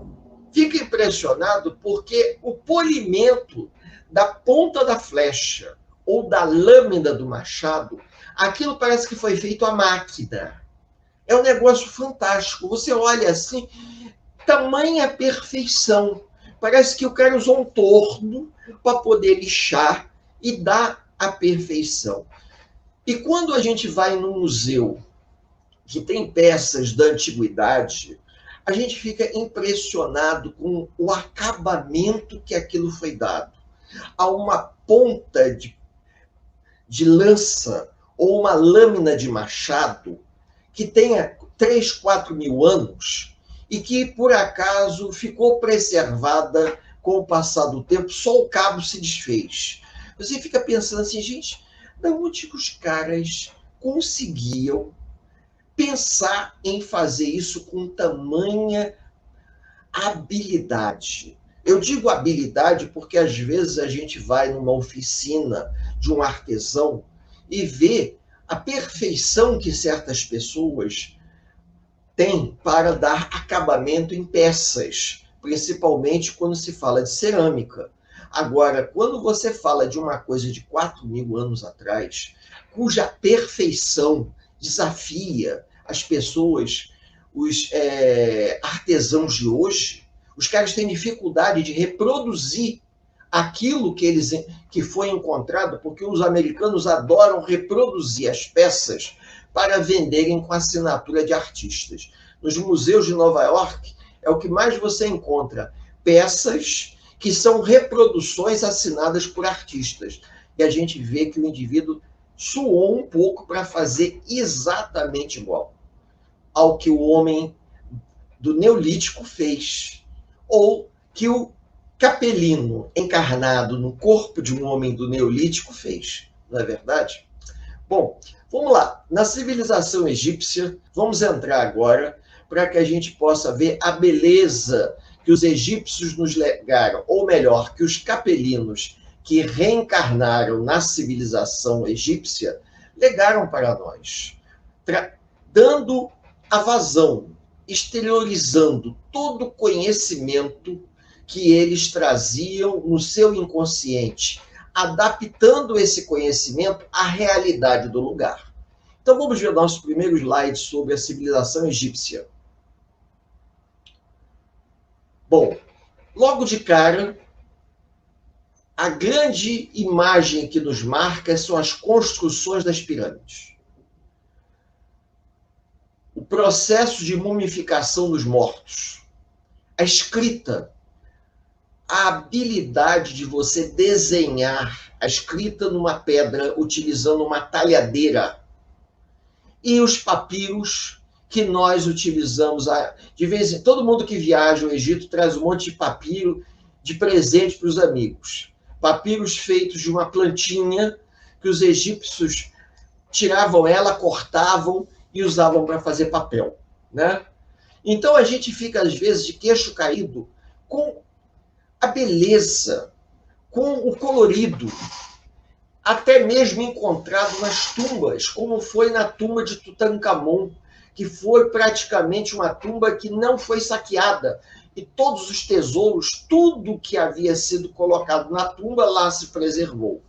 Fica impressionado porque o polimento da ponta da flecha ou da lâmina do machado, aquilo parece que foi feito à máquina. É um negócio fantástico. Você olha assim, tamanha perfeição. Parece que o cara usou um torno para poder lixar e dar a perfeição. E quando a gente vai num museu que tem peças da antiguidade, a gente fica impressionado com o acabamento que aquilo foi dado. Há uma ponta de lança ou uma lâmina de machado que tenha 3, 4 mil anos e que, por acaso, ficou preservada com o passar do tempo, só o cabo se desfez. Você fica pensando assim, gente, de onde que os caras conseguiam pensar em fazer isso com tamanha habilidade? Eu digo habilidade porque às vezes a gente vai numa oficina de um artesão e vê a perfeição que certas pessoas têm para dar acabamento em peças, principalmente quando se fala de cerâmica. Agora, quando você fala de uma coisa de 4 mil anos atrás, cuja perfeição desafia as pessoas, os artesãos de hoje, os caras têm dificuldade de reproduzir aquilo que foi encontrado, porque os americanos adoram reproduzir as peças para venderem com assinatura de artistas. Nos museus de Nova York, é o que mais você encontra, peças que são reproduções assinadas por artistas. E a gente vê que o indivíduo suou um pouco para fazer exatamente igual ao que o homem do Neolítico fez, ou que o Capelino, encarnado no corpo de um homem do Neolítico, fez. Não é verdade? Bom, vamos lá. Na civilização egípcia, vamos entrar agora para que a gente possa ver a beleza que os egípcios nos legaram, ou melhor, que os capelinos que reencarnaram na civilização egípcia legaram para nós, dando a vazão, exteriorizando todo o conhecimento que eles traziam no seu inconsciente, adaptando esse conhecimento à realidade do lugar. Então vamos ver o nosso primeiro slide sobre a civilização egípcia. Bom, logo de cara, a grande imagem que nos marca são as construções das pirâmides. O processo de mumificação dos mortos, a escrita, a habilidade de você desenhar a escrita numa pedra utilizando uma talhadeira, e os papiros que nós utilizamos. De vez em todo mundo que viaja ao Egito traz um monte de papiro de presente para os amigos. Papiros feitos de uma plantinha que os egípcios tiravam ela, cortavam e usavam para fazer papel, né? Então a gente fica às vezes de queixo caído com a beleza, com o colorido, até mesmo encontrado nas tumbas, como foi na tumba de Tutankhamon, que foi praticamente uma tumba que não foi saqueada, e todos os tesouros, tudo que havia sido colocado na tumba lá se preservou.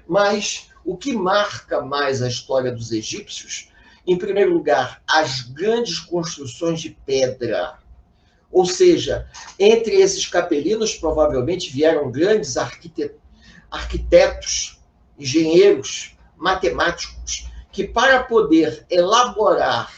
Mas o que marca mais a história dos egípcios, em primeiro lugar, as grandes construções de pedra. Ou seja, entre esses capelinos provavelmente vieram grandes arquitetos, engenheiros, matemáticos, que para poder elaborar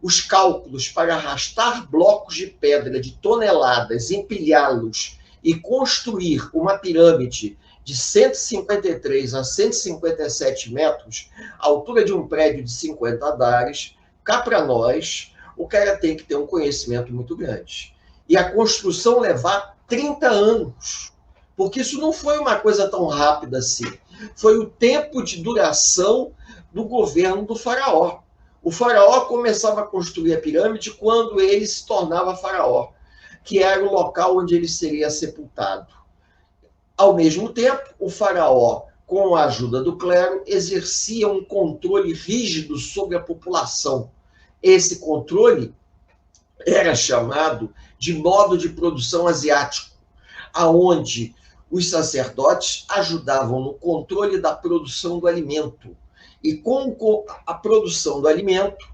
os cálculos para arrastar blocos de pedra de toneladas, empilhá-los e construir uma pirâmide de 153 a 157 metros, a altura de um prédio de 50 andares, cá para nós, o cara tem que ter um conhecimento muito grande. E a construção levar 30 anos, porque isso não foi uma coisa tão rápida assim. Foi o tempo de duração do governo do faraó. O faraó começava a construir a pirâmide quando ele se tornava faraó, que era o local onde ele seria sepultado. Ao mesmo tempo, o faraó, com a ajuda do clero, exercia um controle rígido sobre a população. Esse controle era chamado de modo de produção asiático, aonde os sacerdotes ajudavam no controle da produção do alimento. E com a produção do alimento,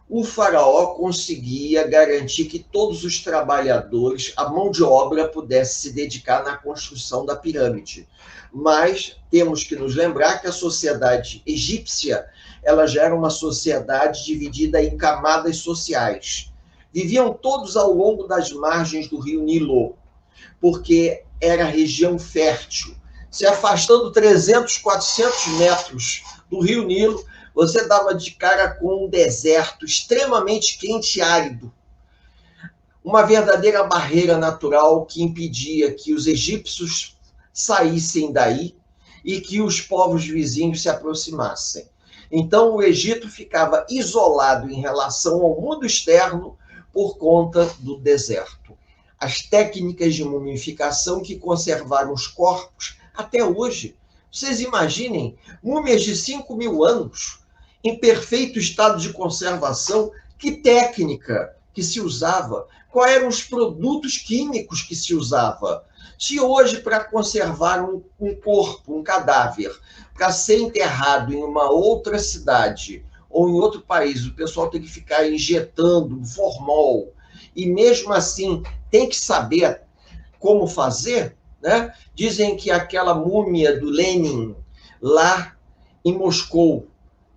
o faraó conseguia garantir que todos os trabalhadores, a mão de obra, pudesse se dedicar na construção da pirâmide. Mas temos que nos lembrar que a sociedade egípcia, ela já era uma sociedade dividida em camadas sociais. Viviam todos ao longo das margens do rio Nilo, porque era região fértil. Se afastando 300, 400 metros do rio Nilo, você dava de cara com um deserto extremamente quente e árido. Uma verdadeira barreira natural que impedia que os egípcios saíssem daí e que os povos vizinhos se aproximassem. Então, o Egito ficava isolado em relação ao mundo externo por conta do deserto. As técnicas de mumificação que conservaram os corpos até hoje. Vocês imaginem, múmias de 5.000 anos, em perfeito estado de conservação, que técnica que se usava? Quais eram os produtos químicos que se usava? Se hoje, para conservar um corpo, um cadáver, para ser enterrado em uma outra cidade ou em outro país, o pessoal tem que ficar injetando formol, e mesmo assim tem que saber como fazer, né? Dizem que aquela múmia do Lenin, lá em Moscou,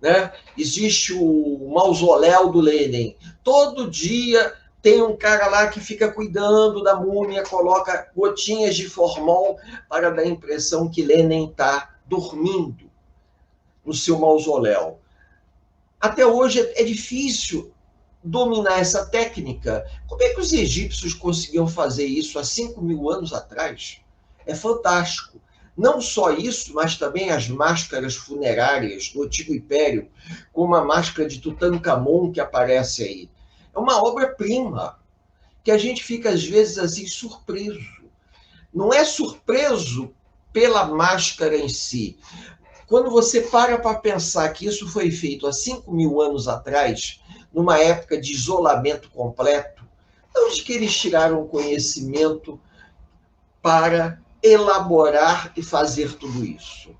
né? Existe o mausoléu do Lenin. Todo dia tem um cara lá que fica cuidando da múmia, coloca gotinhas de formol para dar a impressão que Lenin está dormindo no seu mausoléu. Até hoje é difícil dominar essa técnica. Como é que os egípcios conseguiam fazer isso há 5.000 anos atrás? É fantástico. Não só isso, mas também as máscaras funerárias do Antigo Império, como a máscara de Tutankhamon que aparece aí. É uma obra-prima que a gente fica, às vezes, assim, surpreso. Não é surpreso pela máscara em si. Quando você para pensar que isso foi feito há 5.000 anos atrás, numa época de isolamento completo, onde que eles tiraram o conhecimento para elaborar e fazer tudo isso?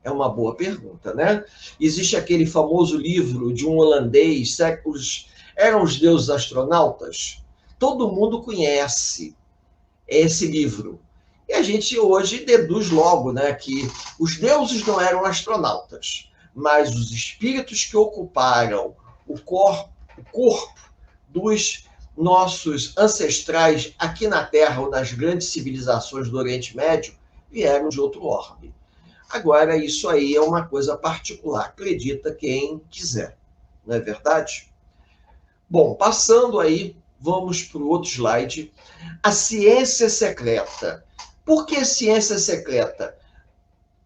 É uma boa pergunta, né? Existe aquele famoso livro de um holandês, séculos... Eram os deuses astronautas? Todo mundo conhece esse livro. E a gente hoje deduz logo, né, que os deuses não eram astronautas, mas os espíritos que ocuparam o corpo dos nossos ancestrais aqui na Terra ou nas grandes civilizações do Oriente Médio vieram de outro orbe. Agora, isso aí é uma coisa particular, acredita quem quiser, não é verdade? Bom, passando aí, vamos para o outro slide. A ciência secreta. Por que ciência secreta?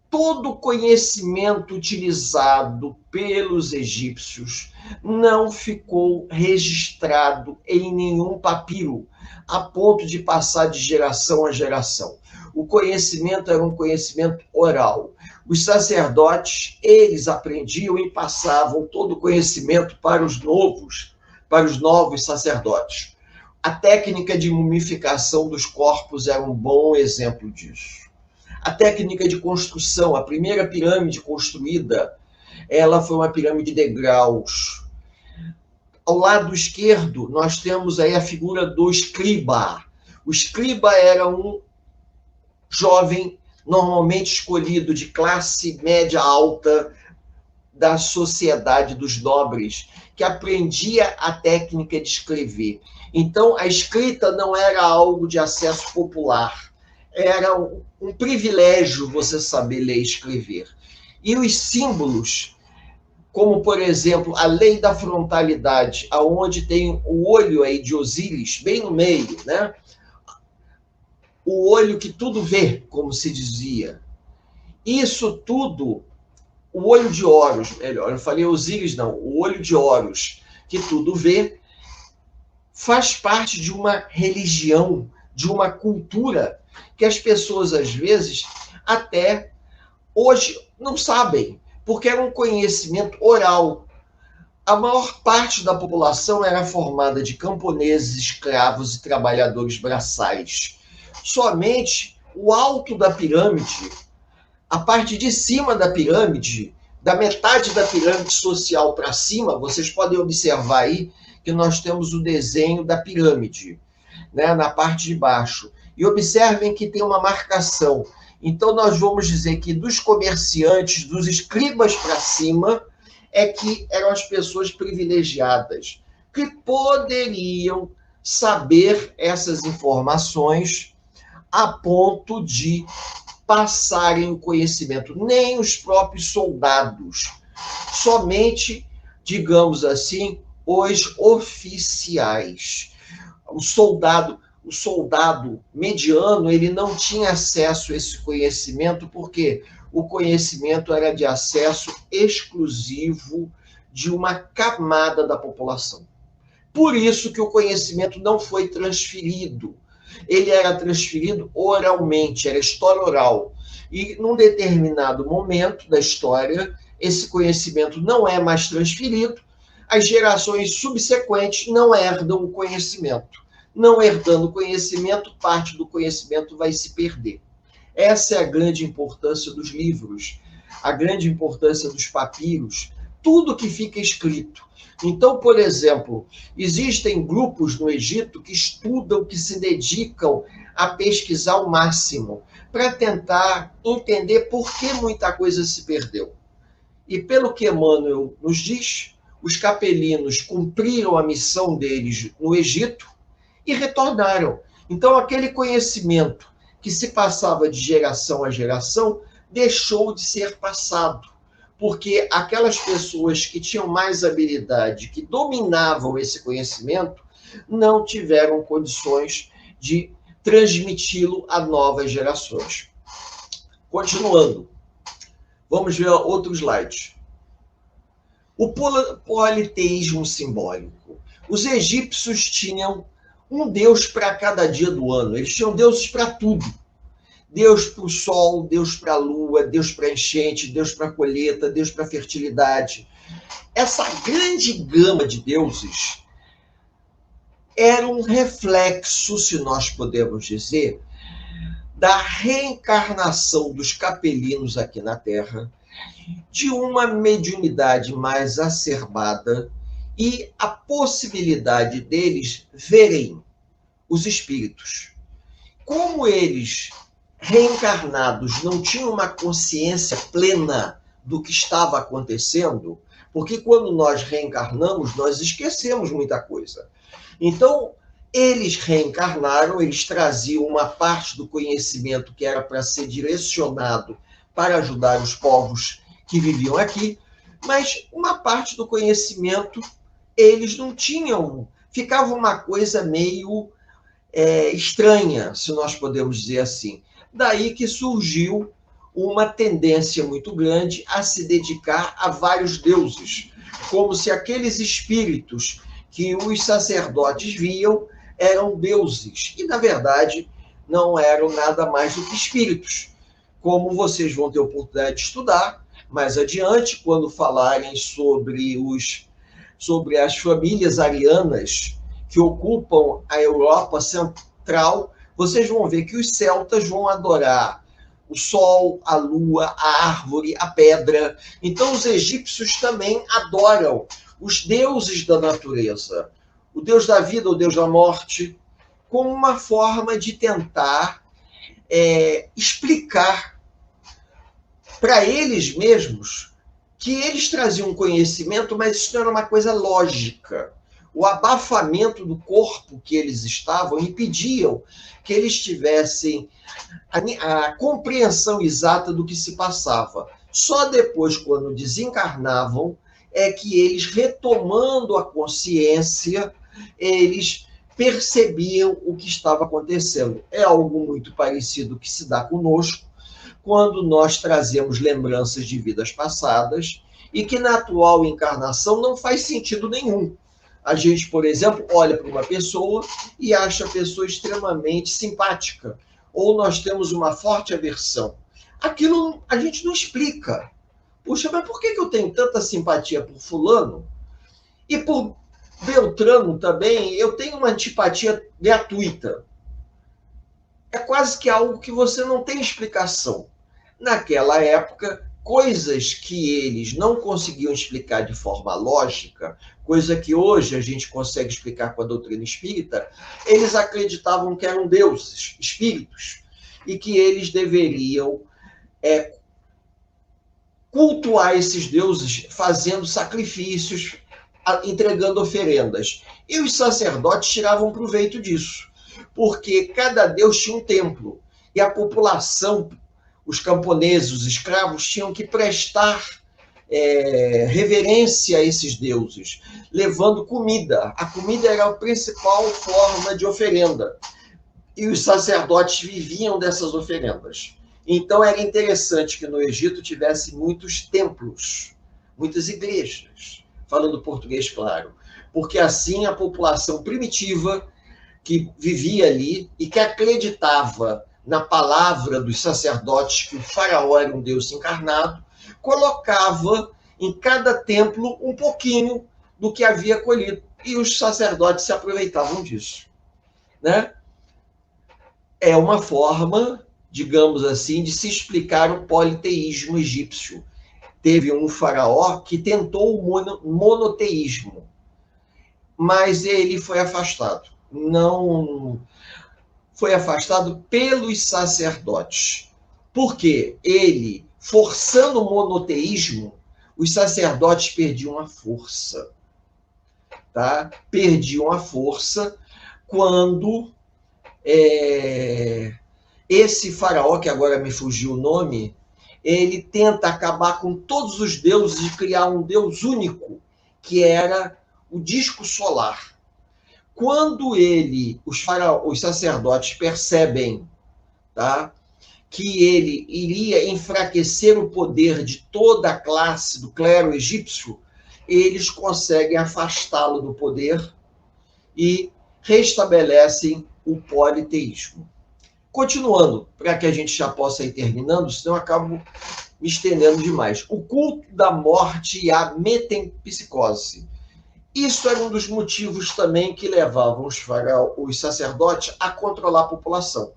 Todo conhecimento utilizado pelos egípcios não ficou registrado em nenhum papiro, a ponto de passar de geração a geração. O conhecimento era um conhecimento oral. Os sacerdotes, eles aprendiam e passavam todo o conhecimento para os novos sacerdotes. A técnica de mumificação dos corpos era um bom exemplo disso. A técnica de construção, a primeira pirâmide construída, ela foi uma pirâmide de degraus. Ao lado esquerdo, nós temos aí a figura do escriba. O escriba era um jovem, normalmente escolhido de classe média alta, da sociedade dos nobres, que aprendia a técnica de escrever. Então, a escrita não era algo de acesso popular, era um privilégio você saber ler e escrever. E os símbolos, como, por exemplo, a lei da frontalidade, aonde tem o olho aí de Osíris, bem no meio, né? O olho que tudo vê, como se dizia. Isso tudo, o olho de Horus, melhor, eu falei Osíris não, o olho de Horus, que tudo vê, faz parte de uma religião, de uma cultura, que as pessoas, às vezes, até hoje não sabem, porque era um conhecimento oral. a maior parte da população era formada de camponeses, escravos e trabalhadores braçais. Somente o alto da pirâmide, a parte de cima da pirâmide, da metade da pirâmide social para cima, vocês podem observar aí que nós temos o desenho da pirâmide, né, na parte de baixo. E observem que tem uma marcação. Então, nós vamos dizer que dos comerciantes, dos escribas para cima, é que eram as pessoas privilegiadas, que poderiam saber essas informações a ponto de passarem o conhecimento. Nem os próprios soldados, somente, digamos assim, os oficiais. O soldado mediano, ele não tinha acesso a esse conhecimento, porque o conhecimento era de acesso exclusivo de uma camada da população. Por isso que o conhecimento não foi transferido. Ele era transferido oralmente, era história oral. E num determinado momento da história, esse conhecimento não é mais transferido, as gerações subsequentes não herdam o conhecimento. Não herdando o conhecimento, parte do conhecimento vai se perder. Essa é a grande importância dos livros, a grande importância dos papiros, tudo que fica escrito. Então, por exemplo, existem grupos no Egito que estudam, que se dedicam a pesquisar o máximo, para tentar entender por que muita coisa se perdeu. E pelo que Emmanuel nos diz, os capelinos cumpriram a missão deles no Egito e retornaram. Então, aquele conhecimento que se passava de geração a geração deixou de ser passado, porque aquelas pessoas que tinham mais habilidade, que dominavam esse conhecimento, não tiveram condições de transmiti-lo a novas gerações. Continuando, vamos ver outro slide. O politeísmo simbólico. Os egípcios tinham um deus para cada dia do ano. Eles tinham deuses para tudo. Deus para o sol, Deus para a lua, Deus para a enchente, Deus para a colheita, Deus para a fertilidade. Essa grande gama de deuses era um reflexo, se nós podemos dizer, da reencarnação dos capelinos aqui na Terra, de uma mediunidade mais acerbada e a possibilidade deles verem os espíritos. Como eles, reencarnados, não tinham uma consciência plena do que estava acontecendo, porque quando nós reencarnamos, nós esquecemos muita coisa. Então, eles reencarnaram, eles traziam uma parte do conhecimento que era para ser direcionado para ajudar os povos que viviam aqui, mas uma parte do conhecimento eles não tinham, ficava uma coisa meio estranha, se nós podemos dizer assim. Daí que surgiu uma tendência muito grande a se dedicar a vários deuses, como se aqueles espíritos que os sacerdotes viam eram deuses, e na verdade não eram nada mais do que espíritos, como vocês vão ter oportunidade de estudar mais adiante, quando falarem sobre as famílias arianas que ocupam a Europa Central, vocês vão ver que os celtas vão adorar o sol, a lua, a árvore, a pedra. Então, os egípcios também adoram os deuses da natureza, o deus da vida, o deus da morte, como uma forma de tentar explicar para eles mesmos que eles traziam conhecimento, mas isso não era uma coisa lógica. O abafamento do corpo que eles estavam impediam que eles tivessem a compreensão exata do que se passava. Só depois, quando desencarnavam, é que eles, retomando a consciência, eles percebiam o que estava acontecendo. É algo muito parecido que se dá conosco, quando nós trazemos lembranças de vidas passadas e que na atual encarnação não faz sentido nenhum. A gente, por exemplo, olha para uma pessoa e acha a pessoa extremamente simpática, ou nós temos uma forte aversão. Aquilo a gente não explica. Puxa, mas por que eu tenho tanta simpatia por fulano E por Beltrano também, eu tenho uma antipatia gratuita. É quase que algo que você não tem explicação. Naquela época, coisas que eles não conseguiam explicar de forma lógica, coisa que hoje a gente consegue explicar com a doutrina espírita, eles acreditavam que eram deuses, espíritos, e que eles deveriam cultuar esses deuses fazendo sacrifícios, entregando oferendas. E os sacerdotes tiravam proveito disso, porque cada deus tinha um templo, e a população, os camponeses, os escravos, tinham que prestar reverência a esses deuses, levando comida. A comida era a principal forma de oferenda, e os sacerdotes viviam dessas oferendas. Então era interessante que no Egito tivesse muitos templos, muitas igrejas, falando português claro, porque assim a população primitiva que vivia ali e que acreditava na palavra dos sacerdotes que o faraó era um deus encarnado, colocava em cada templo um pouquinho do que havia colhido, e os sacerdotes se aproveitavam disso, né? É uma forma, digamos assim, de se explicar o politeísmo egípcio. Teve um faraó que tentou o monoteísmo, mas ele foi afastado. Não foi afastado pelos sacerdotes. Porque ele, forçando o monoteísmo, os sacerdotes perdiam a força. Tá? Perdiam a força quando esse faraó, que agora me fugiu o nome, ele tenta acabar com todos os deuses e criar um deus único, que era o disco solar. Quando os sacerdotes percebem, tá, que ele iria enfraquecer o poder de toda a classe do clero egípcio, eles conseguem afastá-lo do poder e restabelecem o politeísmo. Continuando, para que a gente já possa ir terminando, senão eu acabo me estendendo demais. O culto da morte e a metempsicose. Isso era um dos motivos também que levavam os sacerdotes a controlar a população.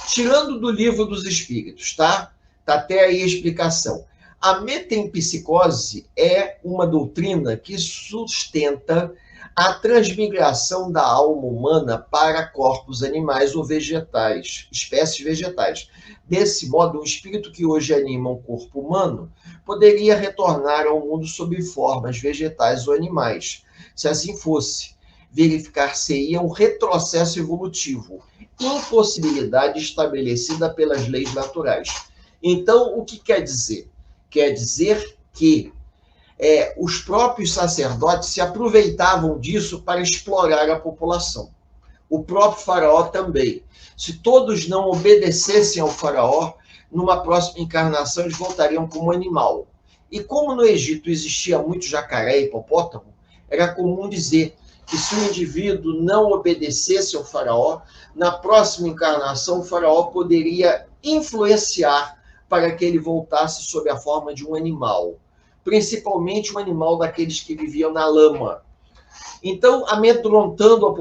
Tirando do livro dos Espíritos, tá? Tá até aí a explicação. A metempsicose é uma doutrina que sustenta a transmigração da alma humana para corpos animais ou vegetais, espécies vegetais. Desse modo, um espírito que hoje anima um corpo humano poderia retornar ao mundo sob formas vegetais ou animais. Se assim fosse, verificar-se-ia um retrocesso evolutivo, impossibilidade estabelecida pelas leis naturais. Então, o que quer dizer? Quer dizer que os próprios sacerdotes se aproveitavam disso para explorar a população. O próprio faraó também. Se todos não obedecessem ao faraó, numa próxima encarnação eles voltariam como animal. E como no Egito existia muito jacaré e hipopótamo, era comum dizer que se o indivíduo não obedecesse ao faraó, na próxima encarnação o faraó poderia influenciar para que ele voltasse sob a forma de um animal, principalmente um animal daqueles que viviam na lama. Então, amedrontando a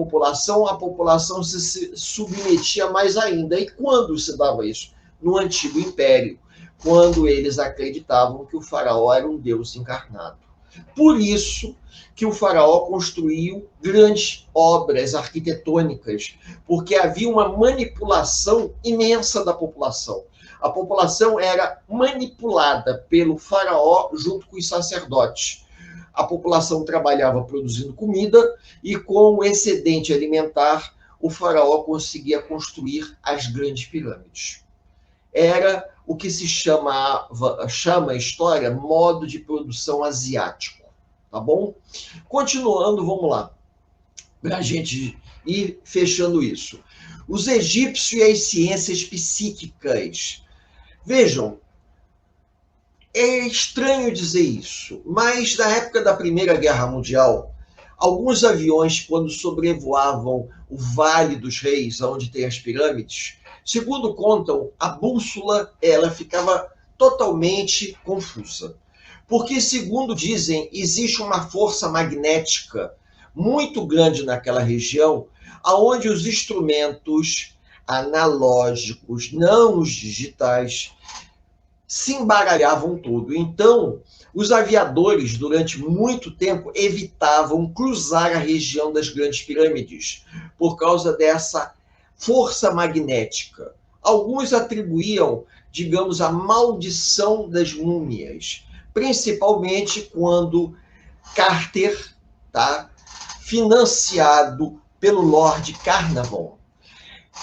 população se submetia mais ainda. E quando se dava isso? No Antigo Império, quando eles acreditavam que o faraó era um deus encarnado. Por isso que o faraó construiu grandes obras arquitetônicas, porque havia uma manipulação imensa da população. A população era manipulada pelo faraó junto com os sacerdotes. A população trabalhava produzindo comida e, com o excedente alimentar, o faraó conseguia construir as grandes pirâmides. Era o que se chama a história modo de produção asiático. Tá bom? Continuando, vamos lá, para a gente ir fechando isso. Os egípcios e as ciências psíquicas. Vejam, é estranho dizer isso, mas na época da Primeira Guerra Mundial, alguns aviões, quando sobrevoavam o Vale dos Reis, onde tem as pirâmides, segundo contam, a bússola ela ficava totalmente confusa. Porque, segundo dizem, existe uma força magnética muito grande naquela região, aonde os instrumentos analógicos, não os digitais, se embaralhavam todo. Então, os aviadores, durante muito tempo, evitavam cruzar a região das grandes pirâmides, por causa dessa força magnética. Alguns atribuíam, digamos, a maldição das múmias, principalmente quando Carter, tá, financiado pelo Lord Carnarvon,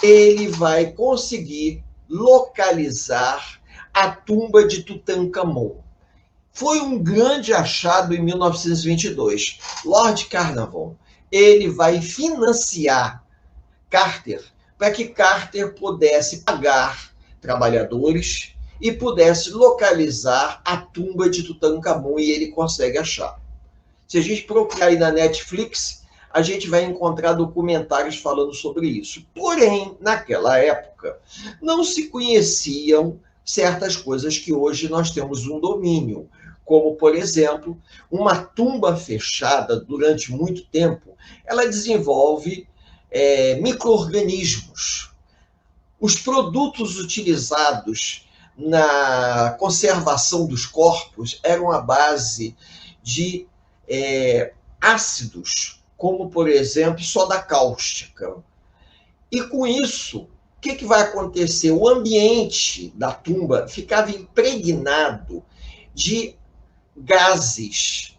ele vai conseguir localizar a tumba de Tutankhamon. Foi um grande achado em 1922. Lord Carnarvon, ele vai financiar Carter para que Carter pudesse pagar trabalhadores e pudesse localizar a tumba de Tutankhamon, e ele consegue achar. Se a gente procurar aí na Netflix, a gente vai encontrar documentários falando sobre isso. Porém, naquela época, não se conheciam certas coisas que hoje nós temos um domínio, como, por exemplo, uma tumba fechada durante muito tempo, ela desenvolve micro-organismos. Os produtos utilizados na conservação dos corpos eram à base de ácidos, como, por exemplo, soda cáustica. E com isso, o que vai acontecer? O ambiente da tumba ficava impregnado de gases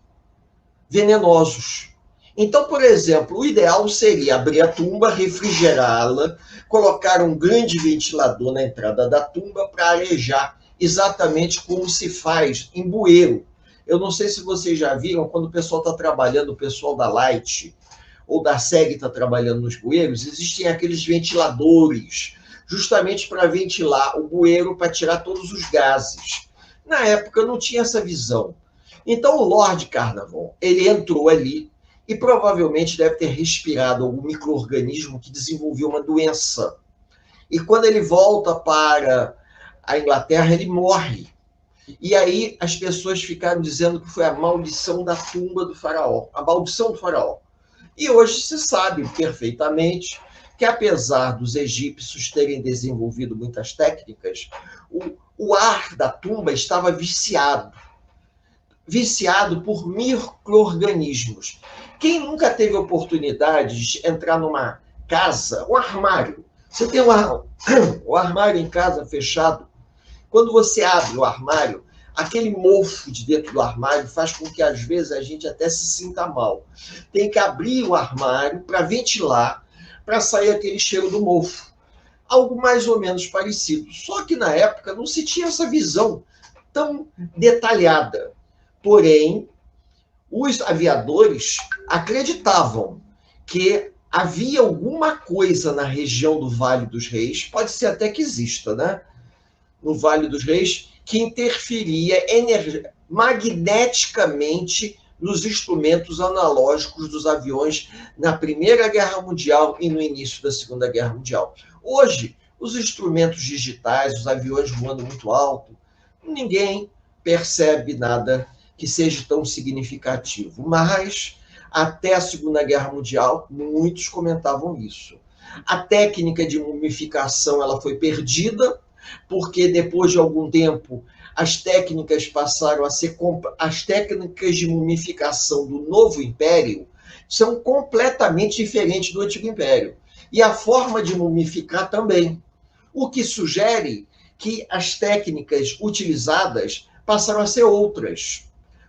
venenosos. Então, por exemplo, o ideal seria abrir a tumba, refrigerá-la, colocar um grande ventilador na entrada da tumba para arejar, exatamente como se faz em bueiro. Eu não sei se vocês já viram, quando o pessoal está trabalhando, o pessoal da Light ou da SEG está trabalhando nos bueiros, existem aqueles ventiladores, justamente para ventilar o bueiro, para tirar todos os gases. Na época não tinha essa visão. Então o Lord Carnarvon, ele entrou ali e provavelmente deve ter respirado algum micro-organismo que desenvolveu uma doença. E quando ele volta para a Inglaterra, ele morre. E aí as pessoas ficaram dizendo que foi a maldição da tumba do faraó, a maldição do faraó. E hoje se sabe perfeitamente que, apesar dos egípcios terem desenvolvido muitas técnicas, o ar da tumba estava viciado por micro-organismos. Quem nunca teve oportunidade de entrar numa casa, um armário, você tem um armário em casa fechado, quando você abre o armário, aquele mofo de dentro do armário faz com que, às vezes, a gente até se sinta mal. Tem que abrir o armário para ventilar, para sair aquele cheiro do mofo. Algo mais ou menos parecido. Só que, na época, não se tinha essa visão tão detalhada. Porém, os aviadores acreditavam que havia alguma coisa na região do Vale dos Reis, pode ser até que exista, né? No Vale dos Reis, que interferia magneticamente nos instrumentos analógicos dos aviões na Primeira Guerra Mundial e no início da Segunda Guerra Mundial. Hoje, os instrumentos digitais, os aviões voando muito alto, ninguém percebe nada que seja tão significativo. Mas, até a Segunda Guerra Mundial, muitos comentavam isso. A técnica de mumificação ela foi perdida, porque depois de algum tempo as técnicas passaram a ser... As técnicas de mumificação do novo império são completamente diferentes do antigo império. E a forma de mumificar também. O que sugere que as técnicas utilizadas passaram a ser outras.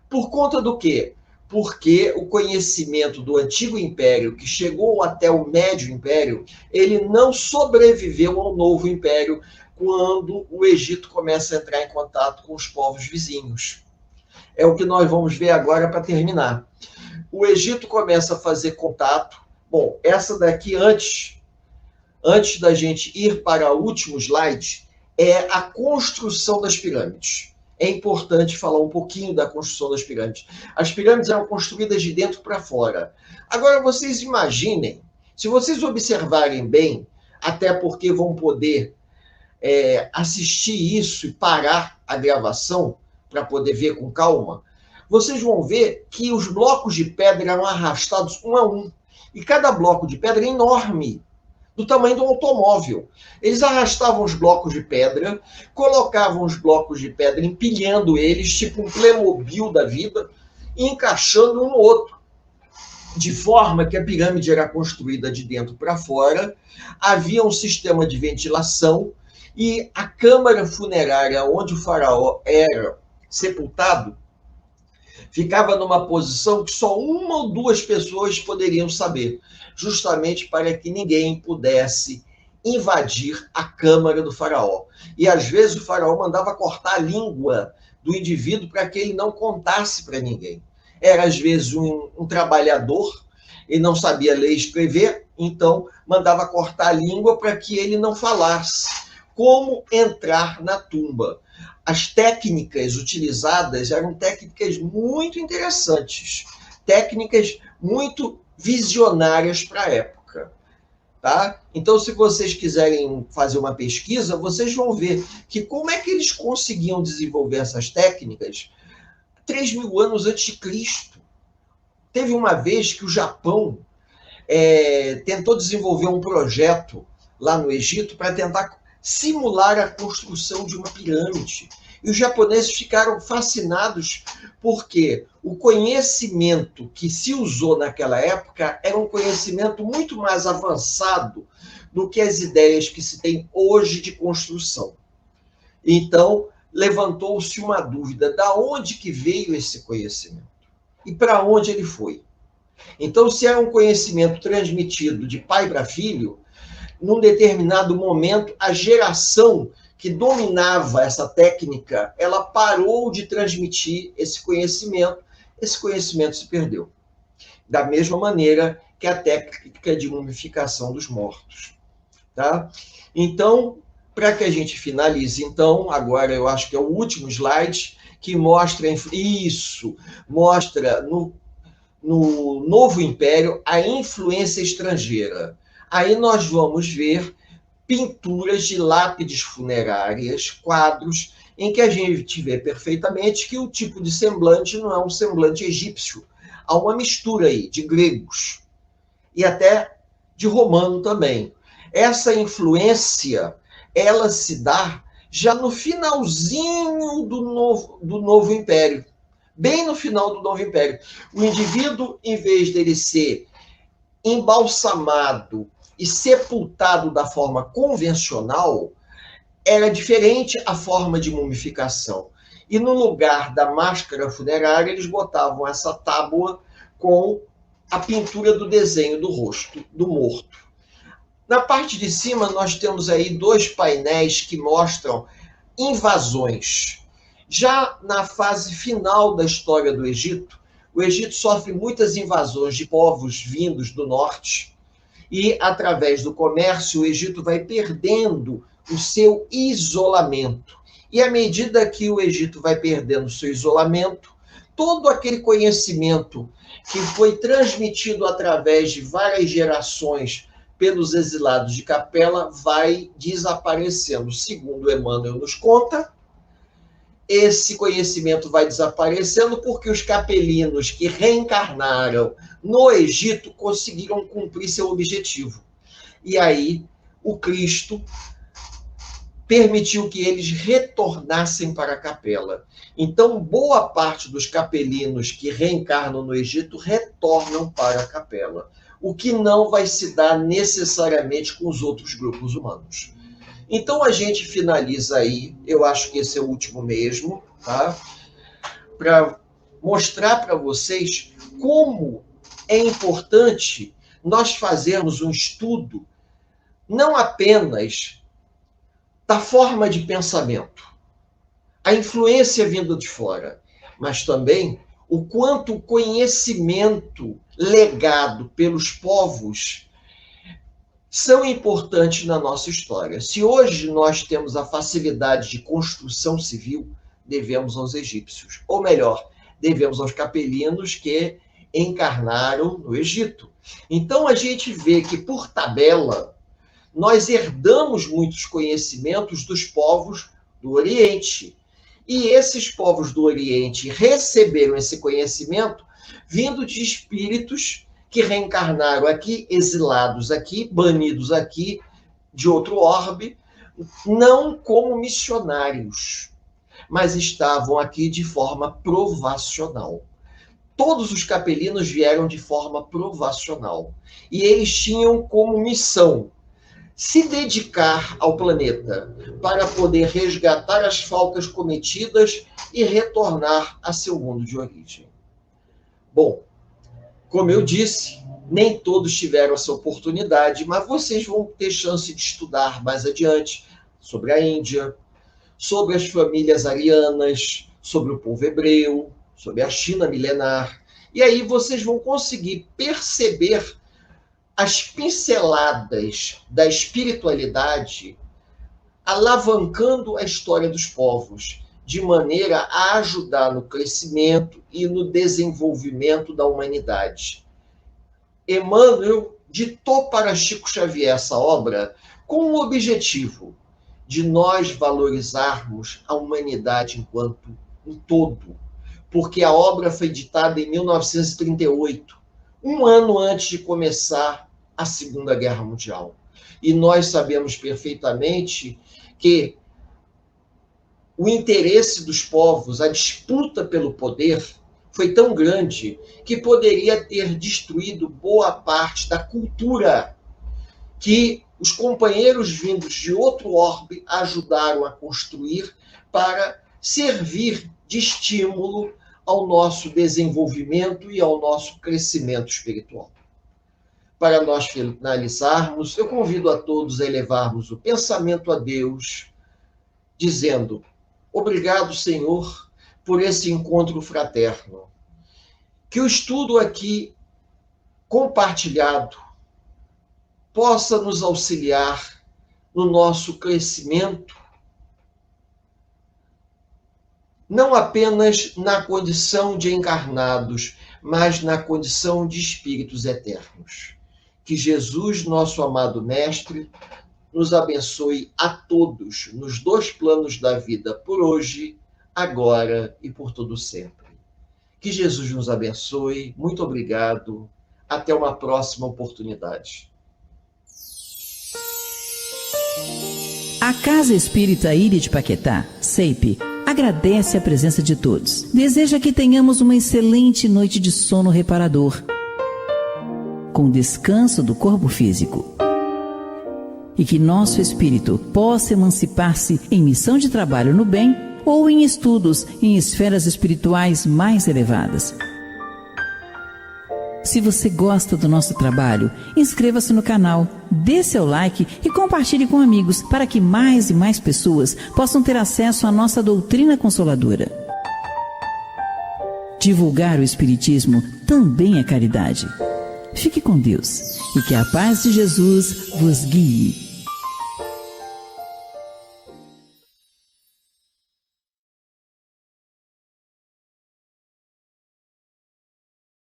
Por conta do quê? Porque o conhecimento do antigo império, que chegou até o médio império, ele não sobreviveu ao novo império quando o Egito começa a entrar em contato com os povos vizinhos. É o que nós vamos ver agora para terminar. O Egito começa a fazer contato. Bom, essa daqui, antes da gente ir para o último slide, é a construção das pirâmides. É importante falar um pouquinho da construção das pirâmides. As pirâmides eram construídas de dentro para fora. Agora, vocês imaginem, se vocês observarem bem, até porque vão poder assistir isso e parar a gravação, para poder ver com calma, vocês vão ver que os blocos de pedra eram arrastados um a um. E cada bloco de pedra é enorme, do tamanho de um automóvel. Eles arrastavam os blocos de pedra, colocavam os blocos de pedra, empilhando eles, tipo um Playmobil da vida, e encaixando um no outro. De forma que a pirâmide era construída de dentro para fora, havia um sistema de ventilação, e a câmara funerária onde o faraó era sepultado ficava numa posição que só uma ou duas pessoas poderiam saber, justamente para que ninguém pudesse invadir a câmara do faraó. E às vezes o faraó mandava cortar a língua do indivíduo para que ele não contasse para ninguém. Era às vezes um trabalhador e não sabia ler e escrever, então mandava cortar a língua para que ele não falasse. Como entrar na tumba? As técnicas utilizadas eram técnicas muito interessantes, técnicas muito visionárias para a época. Tá? Então, se vocês quiserem fazer uma pesquisa, vocês vão ver que como é que eles conseguiam desenvolver essas técnicas 3.000 anos antes de Cristo. Teve uma vez que o Japão tentou desenvolver um projeto lá no Egito para tentar simular a construção de uma pirâmide. E os japoneses ficaram fascinados porque o conhecimento que se usou naquela época era um conhecimento muito mais avançado do que as ideias que se tem hoje de construção. Então, levantou-se uma dúvida: da onde que veio esse conhecimento? E para onde ele foi? Então, se é um conhecimento transmitido de pai para filho, num determinado momento, a geração que dominava essa técnica, ela parou de transmitir esse conhecimento se perdeu. Da mesma maneira que a técnica de mumificação dos mortos. Tá? Então, para que a gente finalize, então, agora eu acho que é o último slide, que mostra isso, mostra no Novo Império a influência estrangeira. Aí nós vamos ver pinturas de lápides funerárias, quadros, em que a gente vê perfeitamente que o tipo de semblante não é um semblante egípcio. Há uma mistura aí de gregos e até de romano também. Essa influência, ela se dá já no finalzinho do Novo Império, bem no final do Novo Império. O indivíduo, em vez dele ser embalsamado e sepultado da forma convencional, era diferente a forma de mumificação. E no lugar da máscara funerária, eles botavam essa tábua com a pintura do desenho do rosto do morto. Na parte de cima, nós temos aí 2 painéis que mostram invasões. Já na fase final da história do Egito, o Egito sofre muitas invasões de povos vindos do norte, e, através do comércio, o Egito vai perdendo o seu isolamento. E, à medida que o Egito vai perdendo o seu isolamento, todo aquele conhecimento que foi transmitido através de várias gerações pelos exilados de Capela vai desaparecendo. Segundo Emmanuel nos conta, esse conhecimento vai desaparecendo porque os capelinos que reencarnaram no Egito conseguiram cumprir seu objetivo. E aí o Cristo permitiu que eles retornassem para a Capela. Então, boa parte dos capelinos que reencarnam no Egito retornam para a Capela, o que não vai se dar necessariamente com os outros grupos humanos. Então, a gente finaliza aí, eu acho que esse é o último mesmo, tá? Para mostrar para vocês como é importante nós fazermos um estudo não apenas da forma de pensamento, a influência vinda de fora, mas também o quanto o conhecimento legado pelos povos são importantes na nossa história. Se hoje nós temos a facilidade de construção civil, devemos aos egípcios. Ou melhor, devemos aos capelinos que encarnaram no Egito. Então, a gente vê que, por tabela, nós herdamos muitos conhecimentos dos povos do Oriente. E esses povos do Oriente receberam esse conhecimento vindo de espíritos que reencarnaram aqui, exilados aqui, banidos aqui, de outro orbe, não como missionários, mas estavam aqui de forma provacional. Todos os capelinos vieram de forma provacional. E eles tinham como missão se dedicar ao planeta para poder resgatar as faltas cometidas e retornar a seu mundo de origem. Bom, como eu disse, nem todos tiveram essa oportunidade, mas vocês vão ter chance de estudar mais adiante sobre a Índia, sobre as famílias arianas, sobre o povo hebreu, sobre a China milenar. E aí vocês vão conseguir perceber as pinceladas da espiritualidade alavancando a história dos povos, de maneira a ajudar no crescimento e no desenvolvimento da humanidade. Emmanuel ditou para Chico Xavier essa obra com o objetivo de nós valorizarmos a humanidade enquanto um todo, porque a obra foi ditada em 1938, um ano antes de começar a Segunda Guerra Mundial. E nós sabemos perfeitamente que o interesse dos povos, a disputa pelo poder, foi tão grande que poderia ter destruído boa parte da cultura que os companheiros vindos de outro orbe ajudaram a construir para servir de estímulo ao nosso desenvolvimento e ao nosso crescimento espiritual. Para nós finalizarmos, eu convido a todos a elevarmos o pensamento a Deus, dizendo: obrigado, Senhor, por esse encontro fraterno. Que o estudo aqui compartilhado possa nos auxiliar no nosso crescimento, não apenas na condição de encarnados, mas na condição de espíritos eternos. Que Jesus, nosso amado Mestre, nos abençoe a todos nos dois planos da vida, por hoje, agora e por todo sempre. Que Jesus nos abençoe. Muito obrigado. Até uma próxima oportunidade. A Casa Espírita Ilha de Paquetá, CEIP, agradece a presença de todos. Deseja que tenhamos uma excelente noite de sono reparador, com descanso do corpo físico. E que nosso espírito possa emancipar-se em missão de trabalho no bem ou em estudos em esferas espirituais mais elevadas. Se você gosta do nosso trabalho, inscreva-se no canal, dê seu like e compartilhe com amigos para que mais e mais pessoas possam ter acesso à nossa doutrina consoladora. Divulgar o Espiritismo também é caridade. Fique com Deus e que a paz de Jesus vos guie.